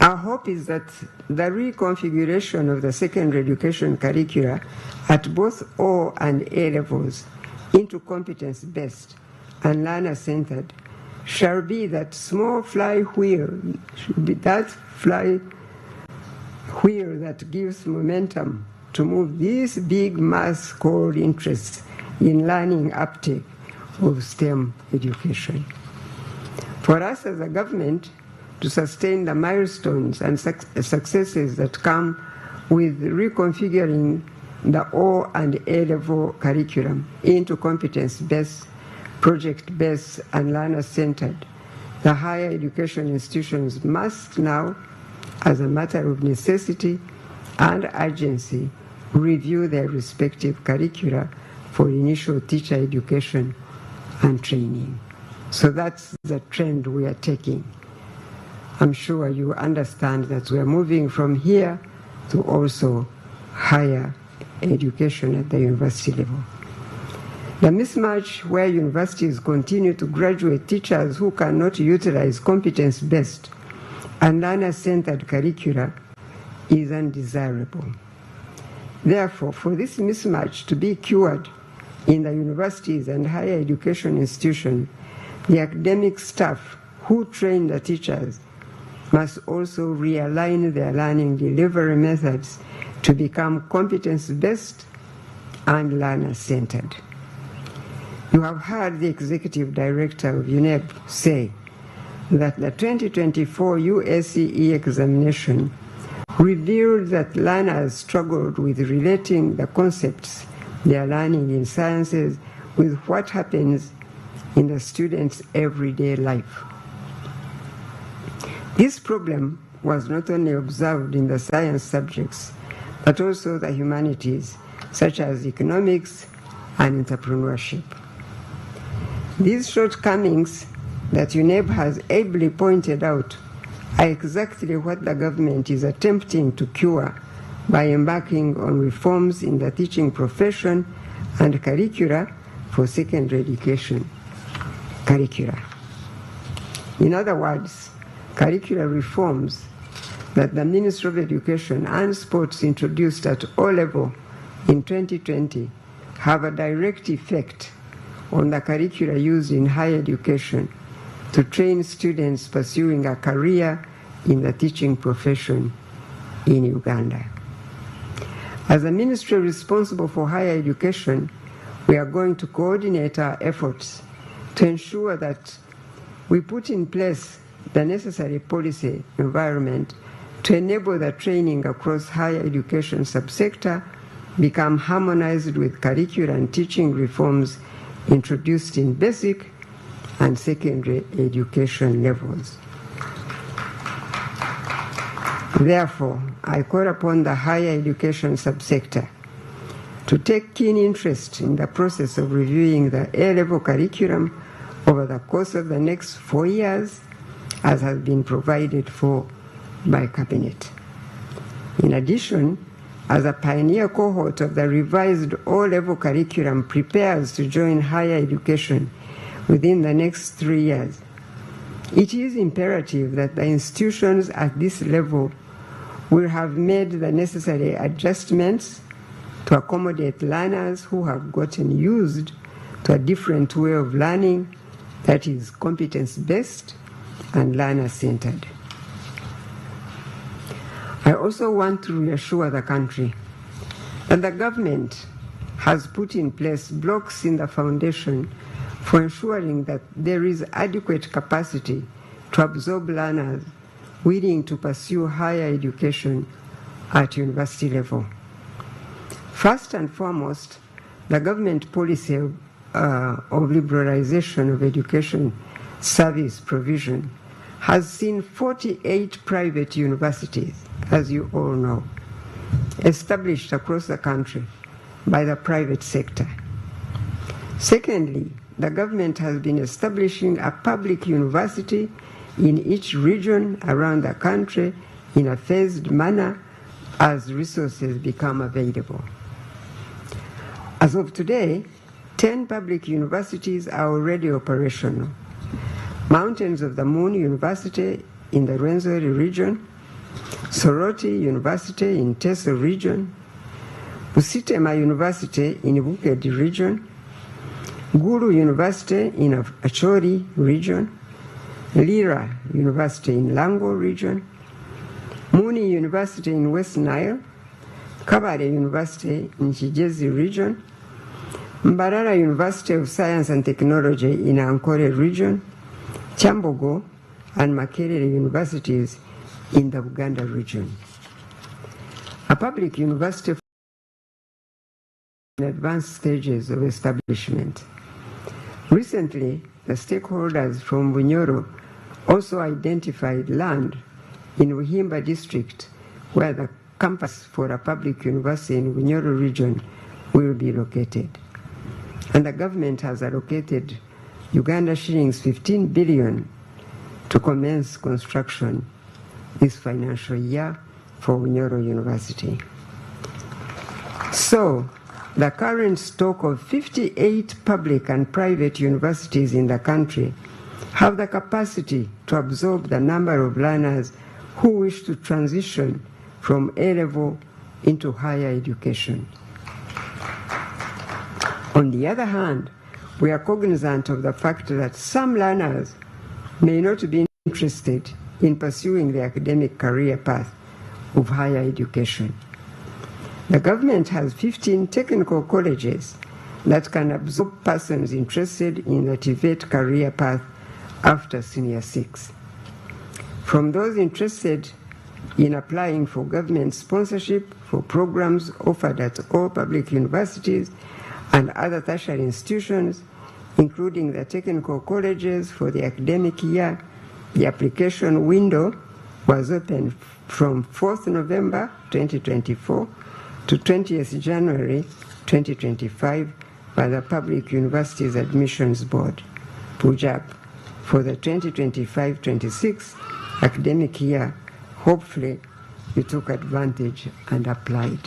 Our hope is that the reconfiguration of the secondary education curricula at both O and A levels into competence-based and learner-centered shall be that small flywheel, that gives momentum to move these big mass called interests in learning uptake of STEM education. For us as a government to sustain the milestones and successes that come with reconfiguring the O and A-level curriculum into competence-based, project-based, and learner-centered, the higher education institutions must now, as a matter of necessity and urgency, review their respective curricula for initial teacher education and training. So that's the trend we are taking. I'm sure you understand that we are moving from here to also higher education at the university level. The mismatch where universities continue to graduate teachers who cannot utilize competence-based and learner-centered curricula is undesirable. Therefore, for this mismatch to be cured in the universities and higher education institutions, the academic staff who train the teachers must also realign their learning delivery methods to become competence-based and learner-centered. You have heard the Executive Director of UNEP say that the 2024 USCE examination revealed that learners struggled with relating the concepts they are learning in sciences with what happens in the students' everyday life. This problem was not only observed in the science subjects, but also the humanities, such as economics and entrepreneurship. These shortcomings that UNEP has ably pointed out are exactly what the government is attempting to cure by embarking on reforms in the teaching profession and curricula for secondary education curricula. In other words, curricular reforms that the Ministry of Education and Sports introduced at O-level in 2020 have a direct effect on the curricula used in higher education to train students pursuing a career in the teaching profession in Uganda. As a ministry responsible for higher education, we are going to coordinate our efforts to ensure that we put in place the necessary policy environment to enable the training across higher education subsector become harmonized with curricular and teaching reforms introduced in basic and secondary education levels. Therefore, I call upon the higher education subsector to take keen interest in the process of reviewing the A-level curriculum over the course of the next 4 years, as has been provided for by Cabinet. In addition, as a pioneer cohort of the revised O-level curriculum prepares to join higher education within the next 3 years, it is imperative that the institutions at this level will have made the necessary adjustments to accommodate learners who have gotten used to a different way of learning that is competence-based and learner-centered. I also want to reassure the country that the government has put in place blocks in the foundation for ensuring that there is adequate capacity to absorb learners willing to pursue higher education at university level. First and foremost, the government policy of liberalization of education service provision has seen 48 private universities, as you all know, established across the country by the private sector. Secondly, the government has been establishing a public university in each region around the country in a phased manner as resources become available. As of today, 10 public universities are already operational. Mountains of the Moon University in the Rwenzori region, Soroti University in Teso region, Busitema University in Bukedi region, Gulu University in Acholi region, Lira University in Lango region, Muni University in West Nile, Kabale University in Kigezi region, Mbarara University of Science and Technology in Ankole region, Kyambogo and Makerere universities in the Uganda region. A public university in advanced stages of establishment. Recently, the stakeholders from Bunyoro also identified land in Buhimba district where the campus for a public university in Bunyoro region will be located. And the government has allocated Uganda shillings 15 billion to commence construction this financial year for Bunyoro University. So, the current stock of 58 public and private universities in the country have the capacity to absorb the number of learners who wish to transition from A-level into higher education. On the other hand, we are cognizant of the fact that some learners may not be interested in pursuing the academic career path of higher education. The government has 15 technical colleges that can absorb persons interested in the TVET career path after Senior 6. From those interested in applying for government sponsorship for programs offered at all public universities and other tertiary institutions, including the technical colleges for the academic year, the application window was opened from 4th November 2024 to 20th January 2025 by the Public Universities Admissions Board, PUJAB, for the 2025-26 academic year. Hopefully, you took advantage and applied.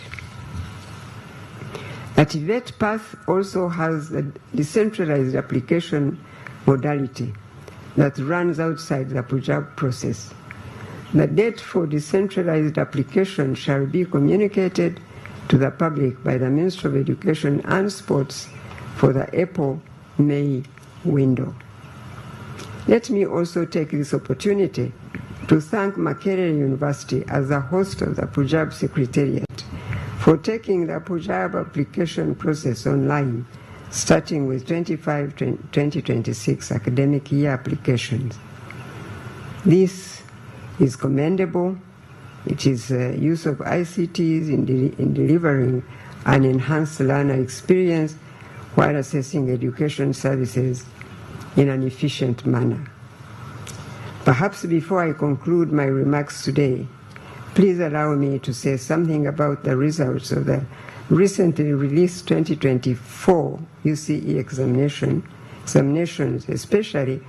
The TVET path also has a decentralized application modality that runs outside the PUJAB process. The date for decentralized application shall be communicated to the public by the Ministry of Education and Sports for the April-May window. Let me also take this opportunity to thank Makerere University as the host of the PUJAB Secretariat for taking the PUJAB application process online, starting with 2025-2026 academic year applications. This is commendable. It is use of ICTs in delivering an enhanced learner experience while assessing education services in an efficient manner. Perhaps before I conclude my remarks today, please allow me to say something about the results of the recently released 2024 UCE examinations, especially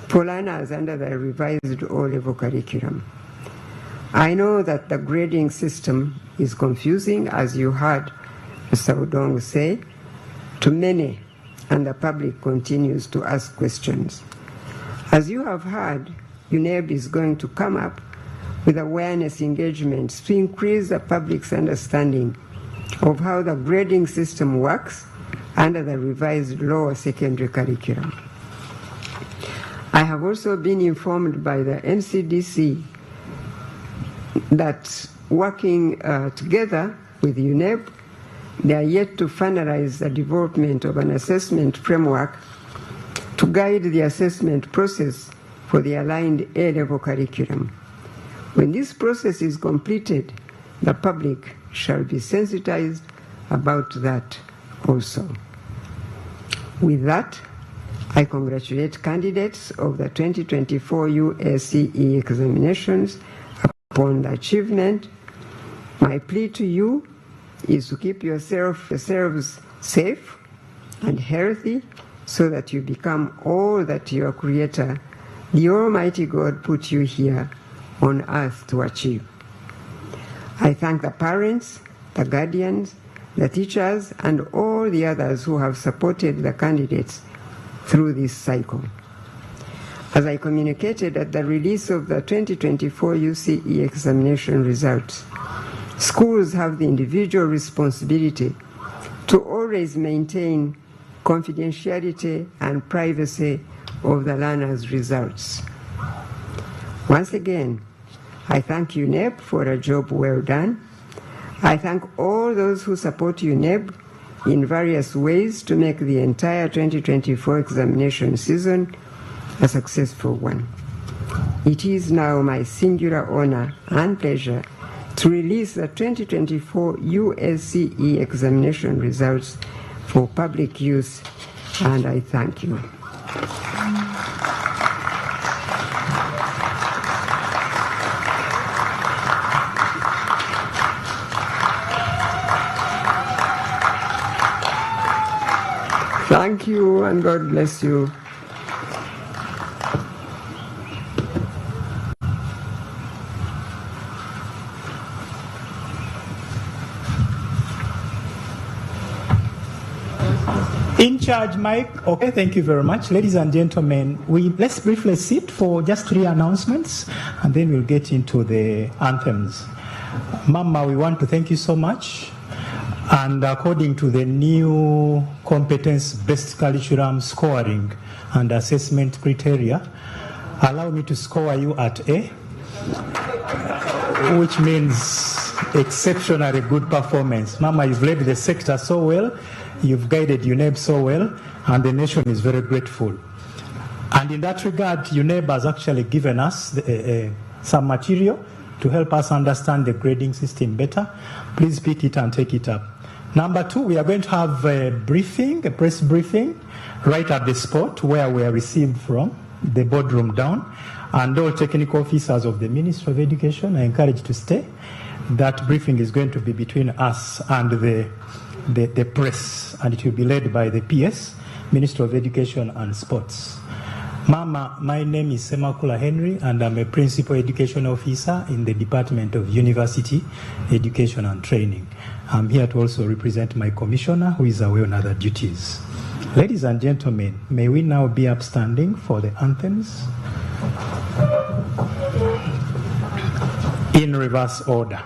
for learners under the revised O-level curriculum. I know that the grading system is confusing, as you heard Mr. Odong say, to many, and the public continues to ask questions. As you have heard, UNEB is going to come up with awareness engagements to increase the public's understanding of how the grading system works under the revised lower secondary curriculum. I have also been informed by the NCDC that working together with UNEB, they are yet to finalize the development of an assessment framework to guide the assessment process for the aligned A-level curriculum. When this process is completed, the public shall be sensitized about that also. With that, I congratulate candidates of the 2024 USCE examinations upon the achievement. My plea to you is to keep yourselves safe and healthy so that you become all that your Creator, the Almighty God, put you here on earth to achieve. I thank the parents, the guardians, the teachers, and all the others who have supported the candidates through this cycle. As I communicated at the release of the 2024 UCE examination results, schools have the individual responsibility to always maintain confidentiality and privacy of the learners' results. Once again, I thank UNEB for a job well done. I thank all those who support UNEB in various ways to make the entire 2024 examination season a successful one. It is now my singular honor and pleasure to release the 2024 USCE examination results for public use, and I thank you. Thank you, and God bless you. In charge, Mike. Okay, thank you very much. Ladies and gentlemen, let's briefly sit for just 3 announcements, and then we'll get into the anthems. Mama, we want to thank you so much. And according to the new competence-based curriculum scoring and assessment criteria, allow me to score you at A, which means exceptionally good performance. Mama, you've led the sector so well, you've guided UNEB so well, and the nation is very grateful. And in that regard, UNEB has actually given us some material to help us understand the grading system better. Please pick it and take it up. Number 2, we are going to have a briefing, a press briefing, right at the spot where we are received from, the boardroom down. And all technical officers of the Ministry of Education are encouraged to stay. That briefing is going to be between us and the press, and it will be led by the PS, Minister of Education and Sports. Mama, my name is Semakula Henry, and I'm a Principal Education Officer in the Department of University Education and Training. I'm here to also represent my Commissioner, who is away on other duties. Ladies and gentlemen, may we now be upstanding for the anthems in reverse order.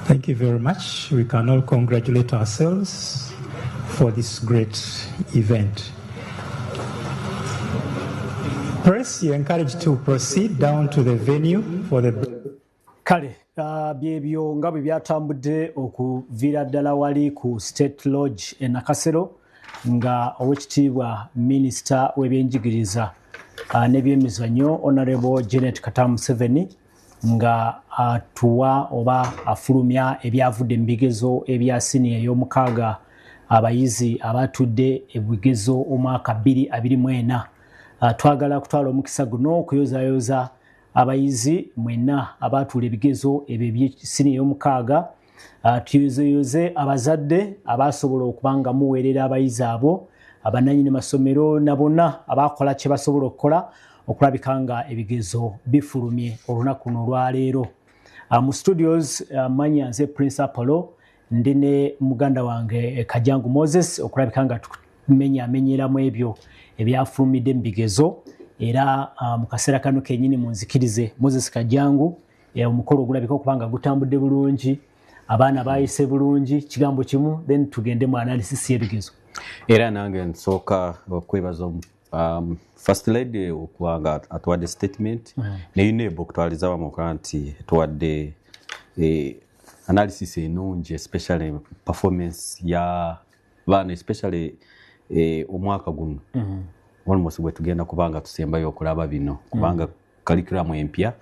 Thank you very much. We can all congratulate ourselves for this great event. Press, you're encouraged to proceed down to the venue for the... Kale, byebyo nga bwe byatambudde okuviira ddala wali ku State Lodge e Nakasero nga owekitiibwa Minisita w'ebyenjigiriza n'ebyemizannyo Honorable Janet Katamu Museveni nga atuwa oba afulumya ebyavudde mu bigezo ebya siniya ey'omukaaga abayizi abatudde ebigezo omwaka 2024. Twagala kutwala omukisa guno okuyozaayoza abayizi mwenna abatuula ebigezo ebyo eby'esiniya ey'omukaaga. Tuyozeyoze abazadde abasobola okubanga muweerera abayizi abo, abannannyini masomero na bonna abakola kye basobola okukola okulabika nga ebigezo bifulumye olunaku luno olwaleero. Mu studios manya nze Prince Apollo ndi ne muganda wange Kajangu Moses okulabika nga tumenyamenyeramu ebyo ebyafulumidde mu bigezo, era mu kaseera kano kennyini munzikirize Moses Kajangu omukolo ogulabika okubanga gutambudde bulungi, abaana bayise bulungi, kigambo kimu then tugende mu analysis y'ebigezo. Era nange nsooka okwebaza First Lady okuwanga atuwadde statement ne UNEB okutwaliza wamu okuba nti tuwadde analysis enungi especially performance ya baana especially omwaka guno almost bwe tugenda kubanga tusembayo okulaba bino kubanga curriculum empya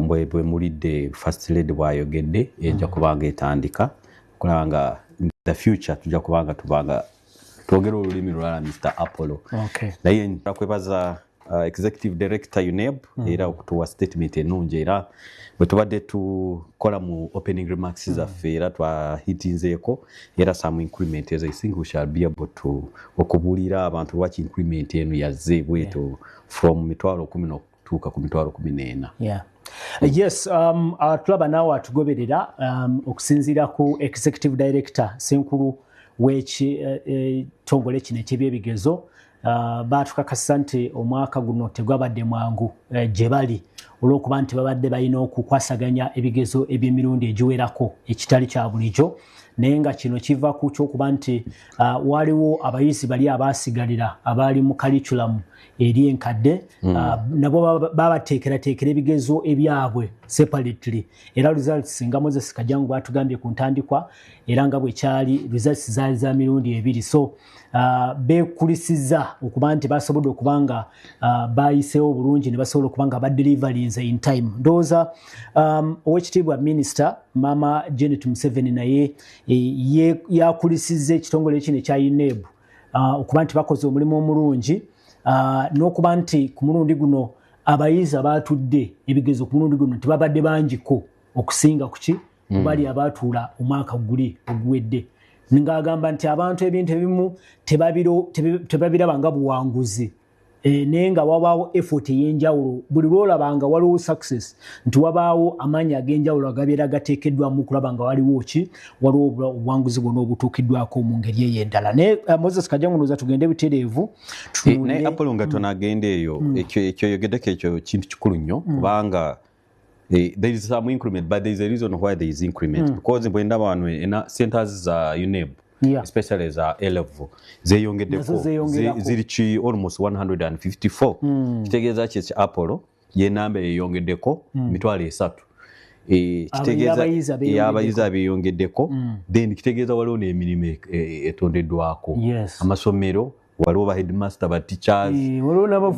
bwe mulidde First Lady bwayogedde ejja kubanga etandika kulanga in the future tujja kubanga tubanga twogera olulimi lulala Mr. Apollo. Naye ntakwebaza Executive Director UNEB era okutuwa statement enungi era bwe tubadde tukola mu opening remarks zaffe era twahitinzeeko era some increment as I think we shall be able to okubuulira abantu lwaki increment eno yazze bweto from 10,000 okutuuka ku 14,000. Yeah. Yes, tulaba naawe atugoberera okusinziira ku Executive Director Senkulu w'ekitongole kino eky'ebyebigezo baatukakasa nti omwaka guno tegwabadde mwangu gye bali olw'okuba nti babadde balina okukwasaganya ebigezo eby'emirundi egiwerako ekitali kya bulijjo naye nga kino kiva ku kyokuba nti waliwo abayizi bali abaasigalira abaali mu curriculum eri enkadde nabo babateekerateekera ebigezo ebyabwe separately era results nga Moses Kajangu batugambye ku ntandikwa era nga bwe kyali results zaali za mirundi 2 so beekulisiza okuba nti basobodde okubanga bayiseewo bulungi ne basobola okubanga badeliverings in time ndowooza owekitiibwa Minister Mama Janet Museveni naye yakulisizza ekitongole kino ekya UNEB okuba nti bakoze omulimu omulungi n'okuba nti ku mulundi guno abayizi abaatudde ebigezo ku mulundi guno tebabadde bangiko okusinga kuki bali abaatuula omwaka guli oguwedde ng'agamba nti abantu ebintu ebimu tebabiraba nga buwanguzi naye nga wabaawo effort ey'enjawulo buli lwolabanga waliwo success nti wabaawo amaanyi ag'enjawulo agabeera gateekeddwamu kulaba nga waliwo ki waliwo obuwanguzi bwonna obutuukiddwako mu ngeri eyo endala naye Moses Kajangu ndowooza tugende butereevu naye Apollo nga tonagenda eyo ekyo yogeddeko ekyo kintu kikulu nnyo kubanga there is some increment but there is a reason why there is increment because when ndaba centers za UNEB especially za A-level zeyongeddeko ziri almost 154 kitegeeza ki Apollo ye namba eyongeddeko 3,000 kitegeeza y'abayizi abeyongeddeko then kitegeeza waliwo n'emirimu etondeddwako amasomero waliwo ba headmaster ba teachers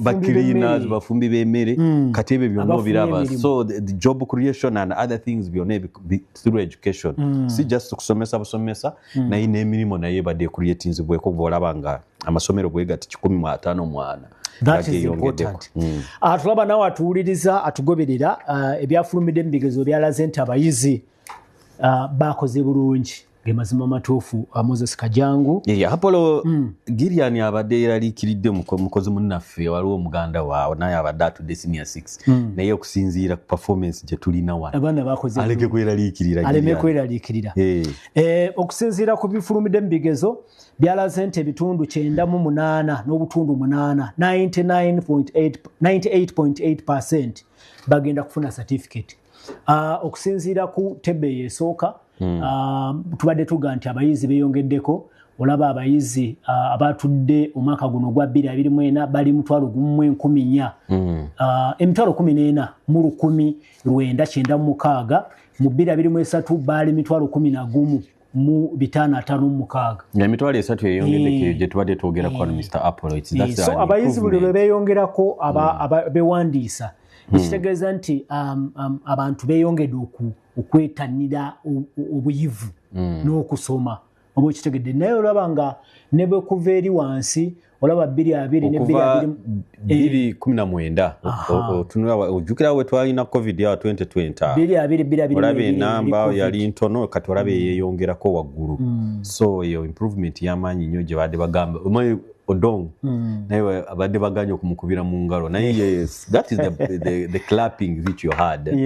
ba cleaners bafumbi b'emmere kati ebyo byonna biraba so the job creation and other things byonna through education si just kusomesa busomesa naye n'emirimu naye badde creatinzibweko bw'olaba nga amasomero bwegati 150 That is important. Tulaba naawe atuwuliriza atugoberera ebyafulumidde mu bigezo byalaze nti abayizi bakoze bulungi gemazima matuufu Moses Kajangu Apollo Gillian abadde eraliikiridde mukozi munnaffe waliwo omuganda waawe naye abadde atudde senior 6 naye okusinziira ku performance gye tulina wano aleke kweraliikirira okusinziira ku bifulumidde mu bigezo byalaze nti ebitundu 98 n'obutundu 8 98.8% bagenda kufuna certificate okusinziira ku tebbe esooka tubadde tuga nti abayizi beeyongeddeko olaba abayizi abatudde omwaka guno gwa 2024 bali 1,114 14 mu 1,996 mu 2023 bali 11 mu 556 emitwalo 3 eyongeddeko gye tubadde twogera kwa Mr. Apollo so abayizi buli lwe beeyongerako bewandiisa ekitegeeza nti abantu beeyongedde okwettanira obuyivu n'okusoma oba ekitegedde naye olaba nga ne bwe kuva eri wansi olaba 2019 ojjukira we twalina covid ya 2020 olaba enamba yali ntono kati olaba eyeeyongerako waggulu so eyo improvement y'amaanyi nnyo gye badde bagamba Odong naye abadde baganya okumukubira mu ngalo naye yes that is the clapping which you had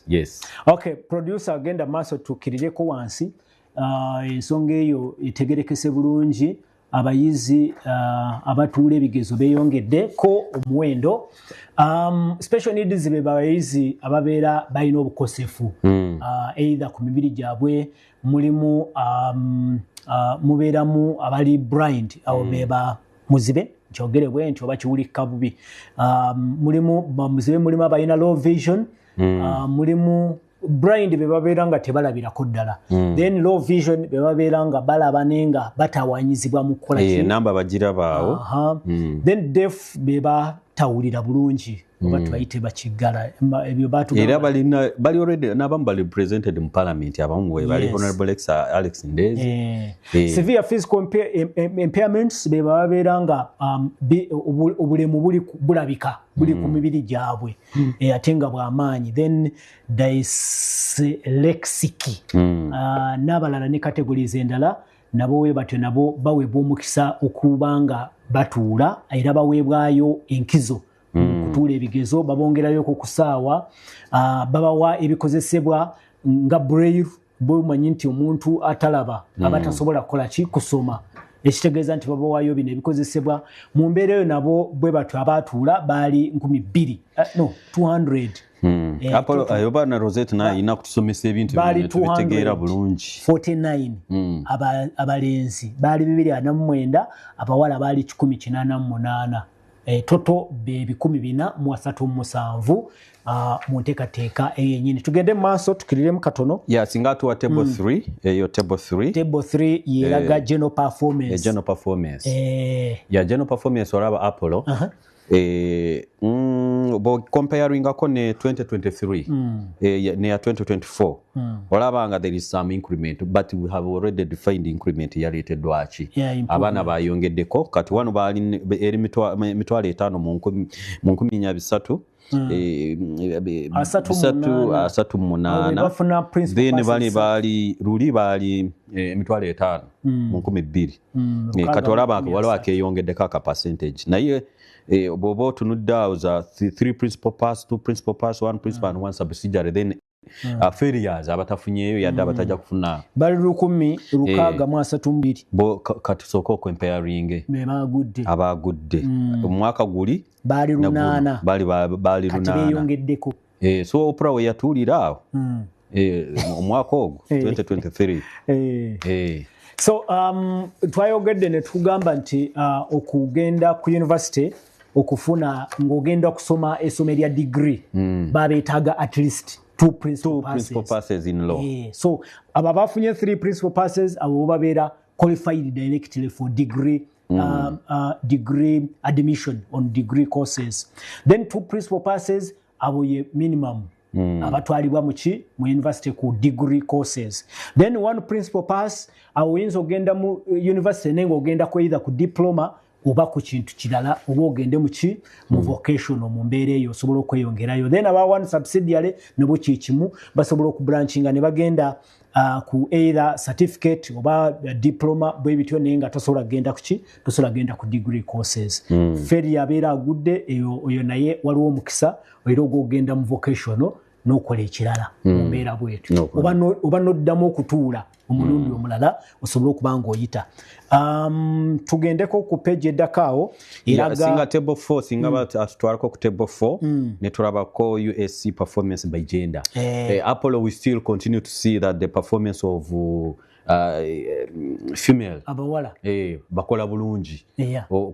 yes okay producer agenda maaso tukirireko wansi ensonga eyo etegerekese bulungi abayizi abatuula ebigezo beeyongedde ko omuwendo special needs be bayizi ababeera balina obukosefu either ku mibiri gyabwe mulimu mubeeramu abali blind abo beba muzibe nkyogere bwe nti oba kiwulika bubi mulimu bamuzibe mulimu abalina low vision mulimu blind be babeera nga tebalabirako ddala then low vision be babeera nga balaba nenga batawanyizibwa mu kukola namba bagirabaawo then deaf be batawulira bulungi oba tubayite bakiggala ebyo era bali already n'abamu bali represented mu parliament abamu we bali honorable Alex Ndezi severe physical impairments be babeera nga obulemu bulabika buli ku mibiri gyabwe ate nga bw'amaanyi then dyslexic n'abalala ne categories endala nabo we batyo nabo baweebwa omukisa okuba nga batuula era baweebwayo enkizo kutuula ebigezo babongerayo ku kusaawa babawa ebikozesebwa nga braille bwomanyi nti omuntu atalaba abatasobola kukola ki kusoma ekitegeeza nti babawaayo bino ebikozesebwa mu mbeera eyo nabo bwe batyo abatuula baali 200 Apollo ayoba na Rosette na ina kutusomesa ebintu bitegeera bulungi 49 abalenzi baali 249 abawala baali 188 toto be 1437 mu nteekateeka eyenyini tugende mu maaso tukirire katono singa tuwa table 3 eyo table 3 yeraga general performance general performance olaba Apollo bo comparing ako ne 2023 ne 2024 olabanga there is some increment but we have already defined increment yaleted wachi abana bayongeddeko kati wano bali eri mitwalo 5 mu 13 then bali luli bali emitwalo 5 mu 12 kati olabanga waliwo akeyongeddeko aka percentage naye bobo tunudda za 3 principal pass 2 principal pass 1 principal and 1 subsidiary then failures abatafunyeyo yadde abatajja kufuna bali 1,632 bo kati soko comparing abagudde omwaka guli bali 8 bali 8 kati beyongeddeko so Oprah we yatulira awo omwaka ogwo 2023 so twayogedde ne tugamba nti okugenda ku university okufuna ng'ogenda kusoma essomo erya degree babeetaaga at least 2 principal passes in law so abo bafunye 3 principal passes abo babeera qualified directly for degree degree admission on degree courses then 2 principal passes abo ye minimum abatwalibwa mu university ku degree courses then 1 principal pass awinza ogenda mu university nenga ogenda ku either ku diploma oba ku kintu kirala oba ogende mu vocational mu mbeera eyo osobola okweyongerayo then aba 1 subsidiary nebo kikimu basobola okubranchinga ne bagenda ku either certificate oba diploma bwe bityo nenga tosobola genda ku degree courses failure abeera agudde eyo naye waliwo omukisa era ogenda mu vocational n'okola ekirala mu mbeera bwetyo oba noddamu okutuula omulundi omulala osobola okuba ng'oyita tugendeko ku page eddakaawo singa table 4 singa batutwalako ku table 4 ne tulabako USC performance by gender Apollo we still continue to see that the performance of female abawala bakola bulungi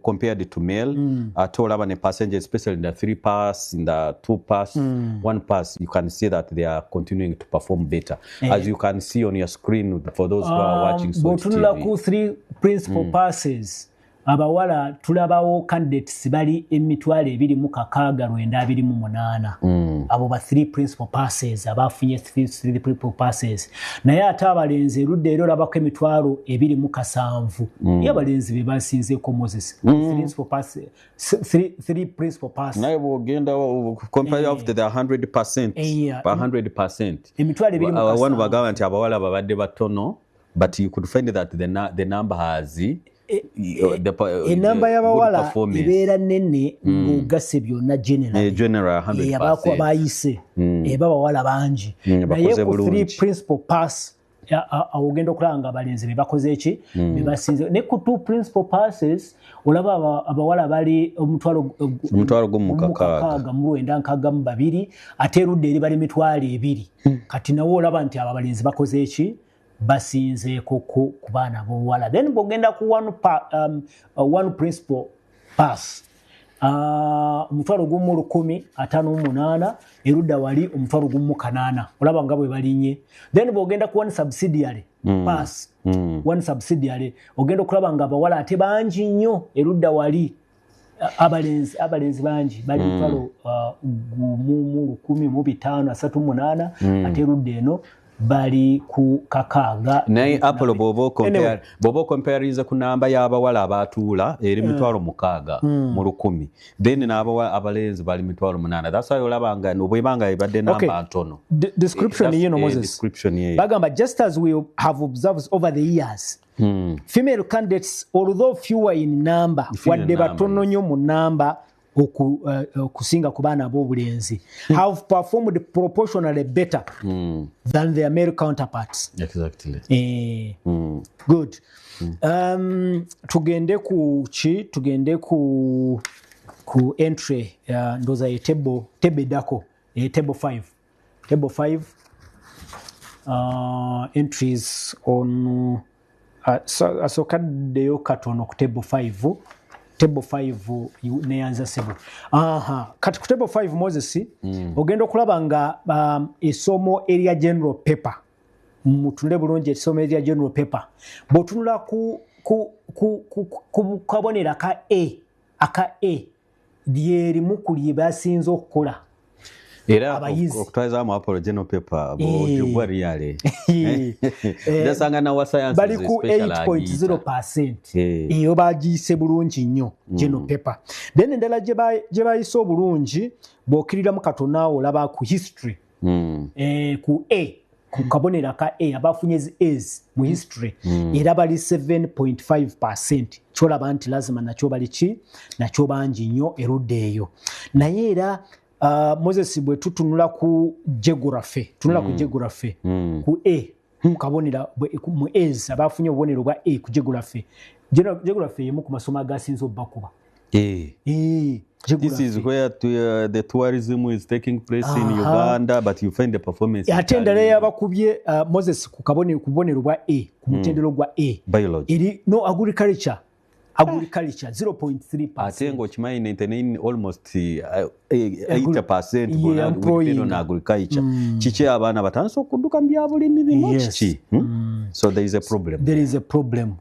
compared to male ate olaba ne percentage especially in the 3 pass in the 2 pass 1 pass you can see that they are continuing to perform better as you can see on your screen for those who are watching so TV ku 3 principal passes abawala tulabawo candidates bali emitwalo 26,928 abo ba 3 principal passes abafunye 3 principal passes naye ate abalenzi erudde ero olabako emitwalo 27 ye abalenzi be basinzeeko Moses 3 principal passes naye bwogenda compare of the 100% emitwalo 27 wano bagamba nti abawala babadde batono but you could find that the number has enamba y'abawala ebeera nene ng'ogase byonna general 100% bayise eba bawala bangi naye ku 3 principal pass ogenda okulaba nga abalenzi be bakoze eki be basinze ne ku 2 principal passes olaba abawala bali omutwalo 9,962 ate erudde eri bali emitwalo 2 kati nawo olaba nti abo abalenzi bakoze eki basinze ku baana b'obuwala then bw'ogenda ku one principal pass. Omutwalo gumu 158 erudda wali omutwalo gumu 8 olaba nga bwe balinye. Then bw'ogenda ku one subsidiary pass one subsidiary ogenda okulaba nga abawala ate bangi nnyo erudda wali abalenzi bangi bali omutwalo gumu 1,538 ate erudda eno bali ku kakaaga. Naye Apollo bw'oba comparinze ku namba y'abawala abatuula eri 6,000 mu 1,000 then abalenzi bali 8,000. That's why olabanga obwebanga ebadde namba ntono. Description yino Moses bagamba just as we have observed over the years female candidates although fewer in number wadde batono nnyo mu namba okusinga ku baana ab'obulenzi have performed proportionally better than their male counterparts. Exactly. Good. Tugende ku entry ndoza ye table dako table 5 entries on asokaddeyo katono ku table 5 neyanza sebo. Kati ku table 5 Moses ogenda okulaba nga esomo area general paper mutunde bulungi esomo area general paper bw'otunula ku kabonera aka A lyerimu ku lye basinze okukola era okutwazaamu Apollo general paper bw'ojubwa reale ndasanga nawa science bali ku 8.0% eyo bagiyise bulungi nnyo general paper. Then endala gye bayise obulungi bw'okiriramu katonaawo olaba ku history ku A ku kabonera ka A abafunye A's mu history era bali 7.5%. Kyolaba nti lazima nakyo bali ki nakyo bangi nnyo erudde eyo. Naye era Moses bwe tutunula ku geography ku A kabonera mu A's abafunye obubonero bwa A ku geography yemu ku masomo agasinze obbakuba. This is where the tourism is taking place in Uganda, but you find the performance. Atendera yabakubye Moses ku kubonero bwa A ku mutendero gwa A biology no agriculture 0.3%. Ate ng'okimanyi nti almost 80% on agriculture. Kiki abaana batandise okudduka mu byabulimi bino kiki? So there is a problem.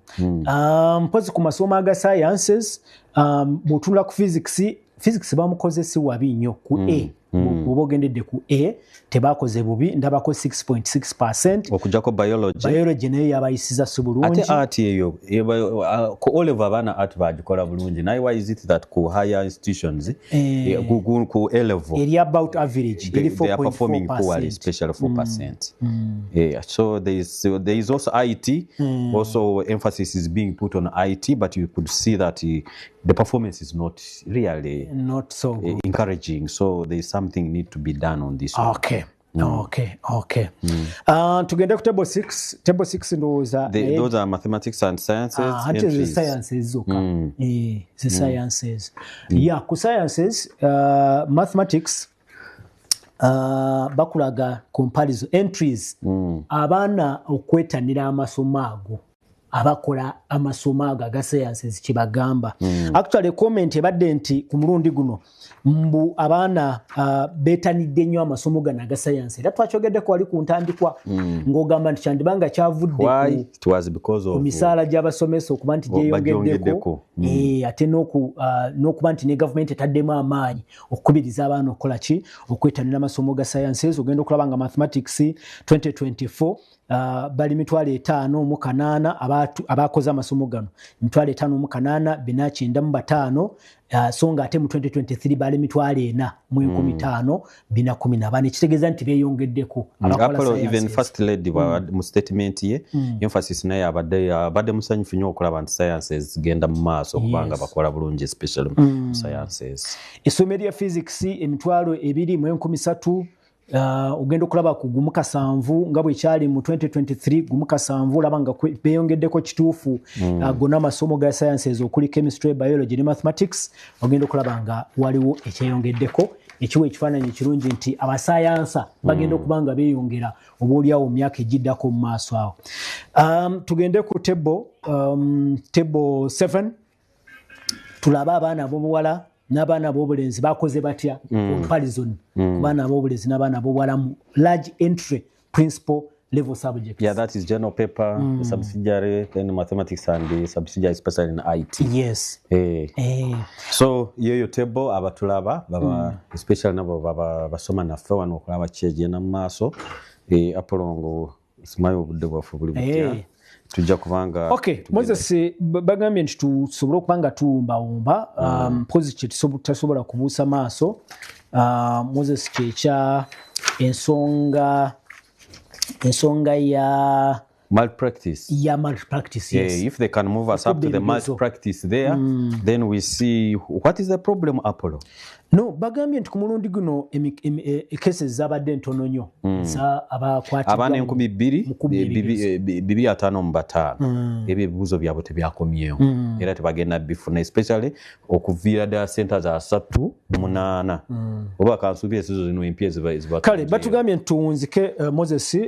Mpozi ku masomo aga sciences bw'otunula ku physics bamukozesi wabi nnyo ku A bw'oba ogendedde ku A tebakoze bubi ndabako 6.6%. Okujjako biology nayo yabayisiza si bulungi. Ate art eyo ku Oliver abaana art bagikola bulungi. Naye why is it that ku higher institutions ku A level eri about average eri 4.4%. They are performing poorly, especially 4%. So there is also IT. Also emphasis is being put on IT, but you could see that the performance is not really so encouraging. So there is something need to be done on this one. Okay. Tugende ku table 6. Table 6 ndowooza those are mathematics and sciences. The sciences zokka. The sciences. Ku sciences mathematics bakulaga comparison entries abaana okwetanira amasomo ago abakola amasomo ago aga sciences kibagamba. Actually comment ebadde nti ku mulundi guno mbu abaana betanidde nnyo amasomo gano aga science era twakyogeddeko wali ku ntandikwa ng'ogamba nti kyandibanga kyavudde ku misaala gy'abasomesa okuba nti gyeyongeddeko ate n'okuba nti ne gavumenti etaddemu amaanyi okukubiriza abaana okukola ki okwetanira amasomo ga sciences. Ogenda okulaba nga mathematics 2024 bali 5,800 abakoze amasomo gano 5,895 so nga ate mu 2023 bali 4,415 kitegeeza nti beeyongeddeko. Apollo even first lady mu statement ye emphasis naye abadde musanyufu nnyo okulaba nti sciences genda mu maaso kubanga bakola bulungi especially sciences. Essomo lya physics 2,013 ogenda okulaba ku gumu 7 nga bwe kyali mu 2023 gumu 7 olaba nga beeyongeddeko kituufu gonna amasomo ga sciences okuli chemistry, biology ne mathematics. Ogenda okulaba nga waliwo ekyeyongeddeko ekiwa ekifaananyi ekirungi nti abasayansa bagenda okuba nga beeyongera obaoliawo mu myaka egiddako mu maaso awo. Tugende ku table 7 tulaba abaana b'obuwala n'abaana b'obulenzi bakoze batya comparison baana b'obulenzi n'abaana b'obuwala mu large entry principal level subjects. Yeah, that is general paper, the subsidiary, then mathematics and the subsidiary, especially in IT. Yes. So your table abatulaba baba especially nabo baba basoma na fe wano okulaba cheje na maso apolongo simayo obudde bwafu buli butya tujja kubanga Moses bagambye nti tusobola okubanga tuwumbawumba mpozi kye tasobola kubuusa maaso Moses kyekya ensonga ya malpractice. Yeah, malpractice, yes. If they can move us up to the malpractice there, then we see what is the problem, Apollo. No, bagambye nti ku mulundi guno cases zabadde ntono nnyo za abakwatibwa abaana 255 ebibuuzo byabwe tebyakomyewo era tebagenda bifuna especially okuviira ddala center za 38 oba kansuubira esizo zino empya ziba kale batugambye nti tuwunzike Moses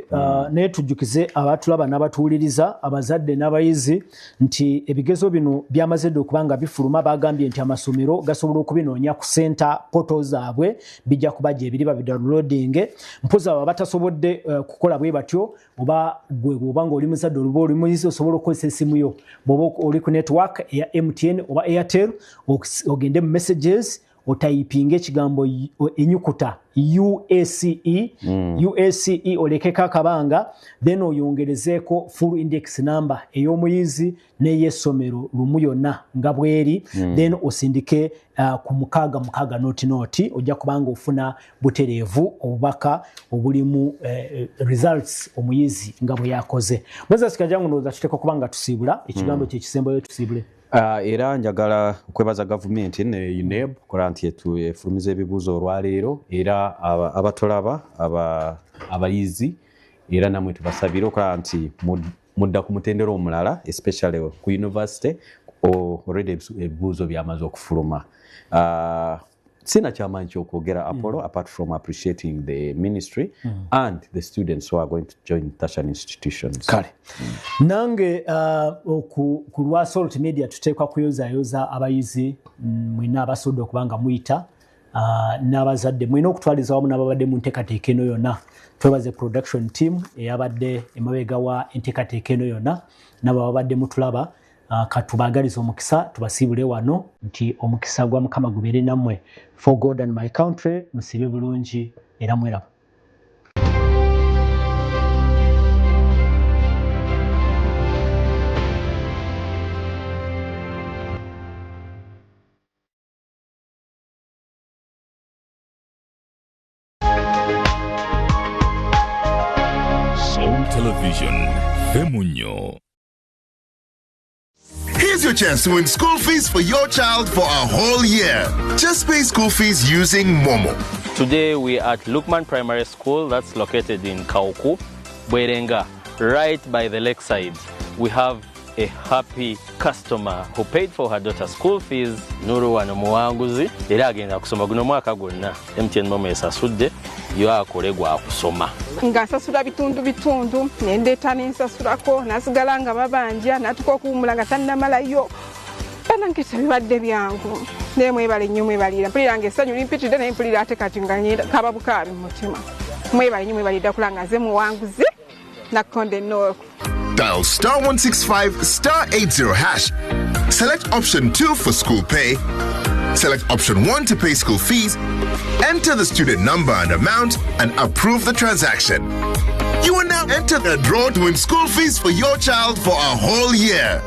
naye tujjukize abatulaba n'abatuwuliriza abazadde n'abayizi nti ebigezo bino byamaze dde okuba nga bifuluma bagambye nti amasomero gasobola okubinoonya ku center portals zaabwe bijja kubajja ebiri babidownloading mpoza aba batasobodde kukola bwe batyo oba gwe oba ng'oli muzadde oluba oli muyizi osobola okukozesa essimu yo bw'oba oli ku network eya MTN oba Airtel ogende mu messages otayipinga ekigambo enyukuta UACE olekeko akabanga then oyongerezeeko full index number ey'omuyizi n'ey'essomero lumu yonna nga bweri then osindike ku 6 noti ojja kubanga ofuna butereevu obubaka obulimu results omuyizi nga bwe yakoze Moses Kajangu ndowooza tuteeka kubanga tusiibula ekigambo kyekisembayo tusiibule. Era njagala okwebaza gavumenti ne UNEB kola nti efulumiza ebibuuzo olwaleero era abatolaba abayizi era namwe tubasabira okola nti mudda ku mutendera omulala especially ku university already ebibuuzo byamaze okufuluma. Sina chamanyi ky'okwogera Apollo apart from appreciating the ministry and the students who are going to join tertiary institutions. Kale. Nange ku lwa Salt Media tuteekwa kuyozayoza abayizi mwina abasodde okubanga muyita n'abazadde mwina okutwaliza wamu n'ababadde mu nteekateeka eno yonna. Twebaze production team eyabadde emabega wa enteekateeka eno yonna n'ababadde mutulaba katubagaliza omukisa tubasiibule wano nti omukisa gwa Mukama gubeere nammwe. For God and my country musibe bulungi era mweraba. Soul Television, Femunyo. Here's your chance to win school fees for your child for a whole year. Just pay school fees using Momo. Today we are at Lukman Primary School that's located in Kauku, Bwerenga, right by the lakeside. We have a happy customer who paid for her daughter's school fees. Nuru wanomuwanguzi era agenda kusoma guno mwaka gwonna MTN Momo esasudde yo akolegwa akusoma ngasasula bitundu nendeeta nensasulako nasigala nga babanja natuka okuwumula nga tannamalayo banankisa bibadde byangu naye mwebale nnyo mwebalira mpulira nga essanyu limpitidde naye mpulira ate kati nga kaba bukaabi mu mutima mwebale nnyo mwebalira kula nga nze muwanguzi nakkonde nnooku. Dial *165 *80 hash. Select option 2 for school pay. Select option 1 to pay school fees. Enter the student number and amount and approve the transaction. You will now enter the draw to win school fees for your child for a whole year.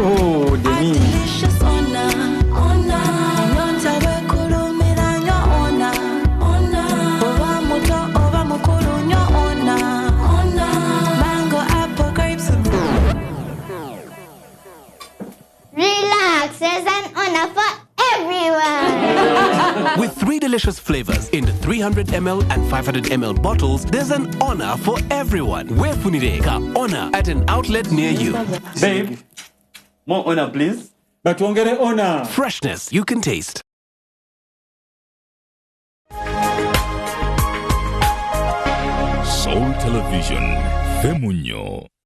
Oh, Denise. With 3 delicious flavors in the 300 ml and 500 ml bottles, there's an honor for everyone. Wefunire ka honor at an outlet near you. Babe, more honor, please. But wongere honor. Freshness you can taste. Television, Femunyo.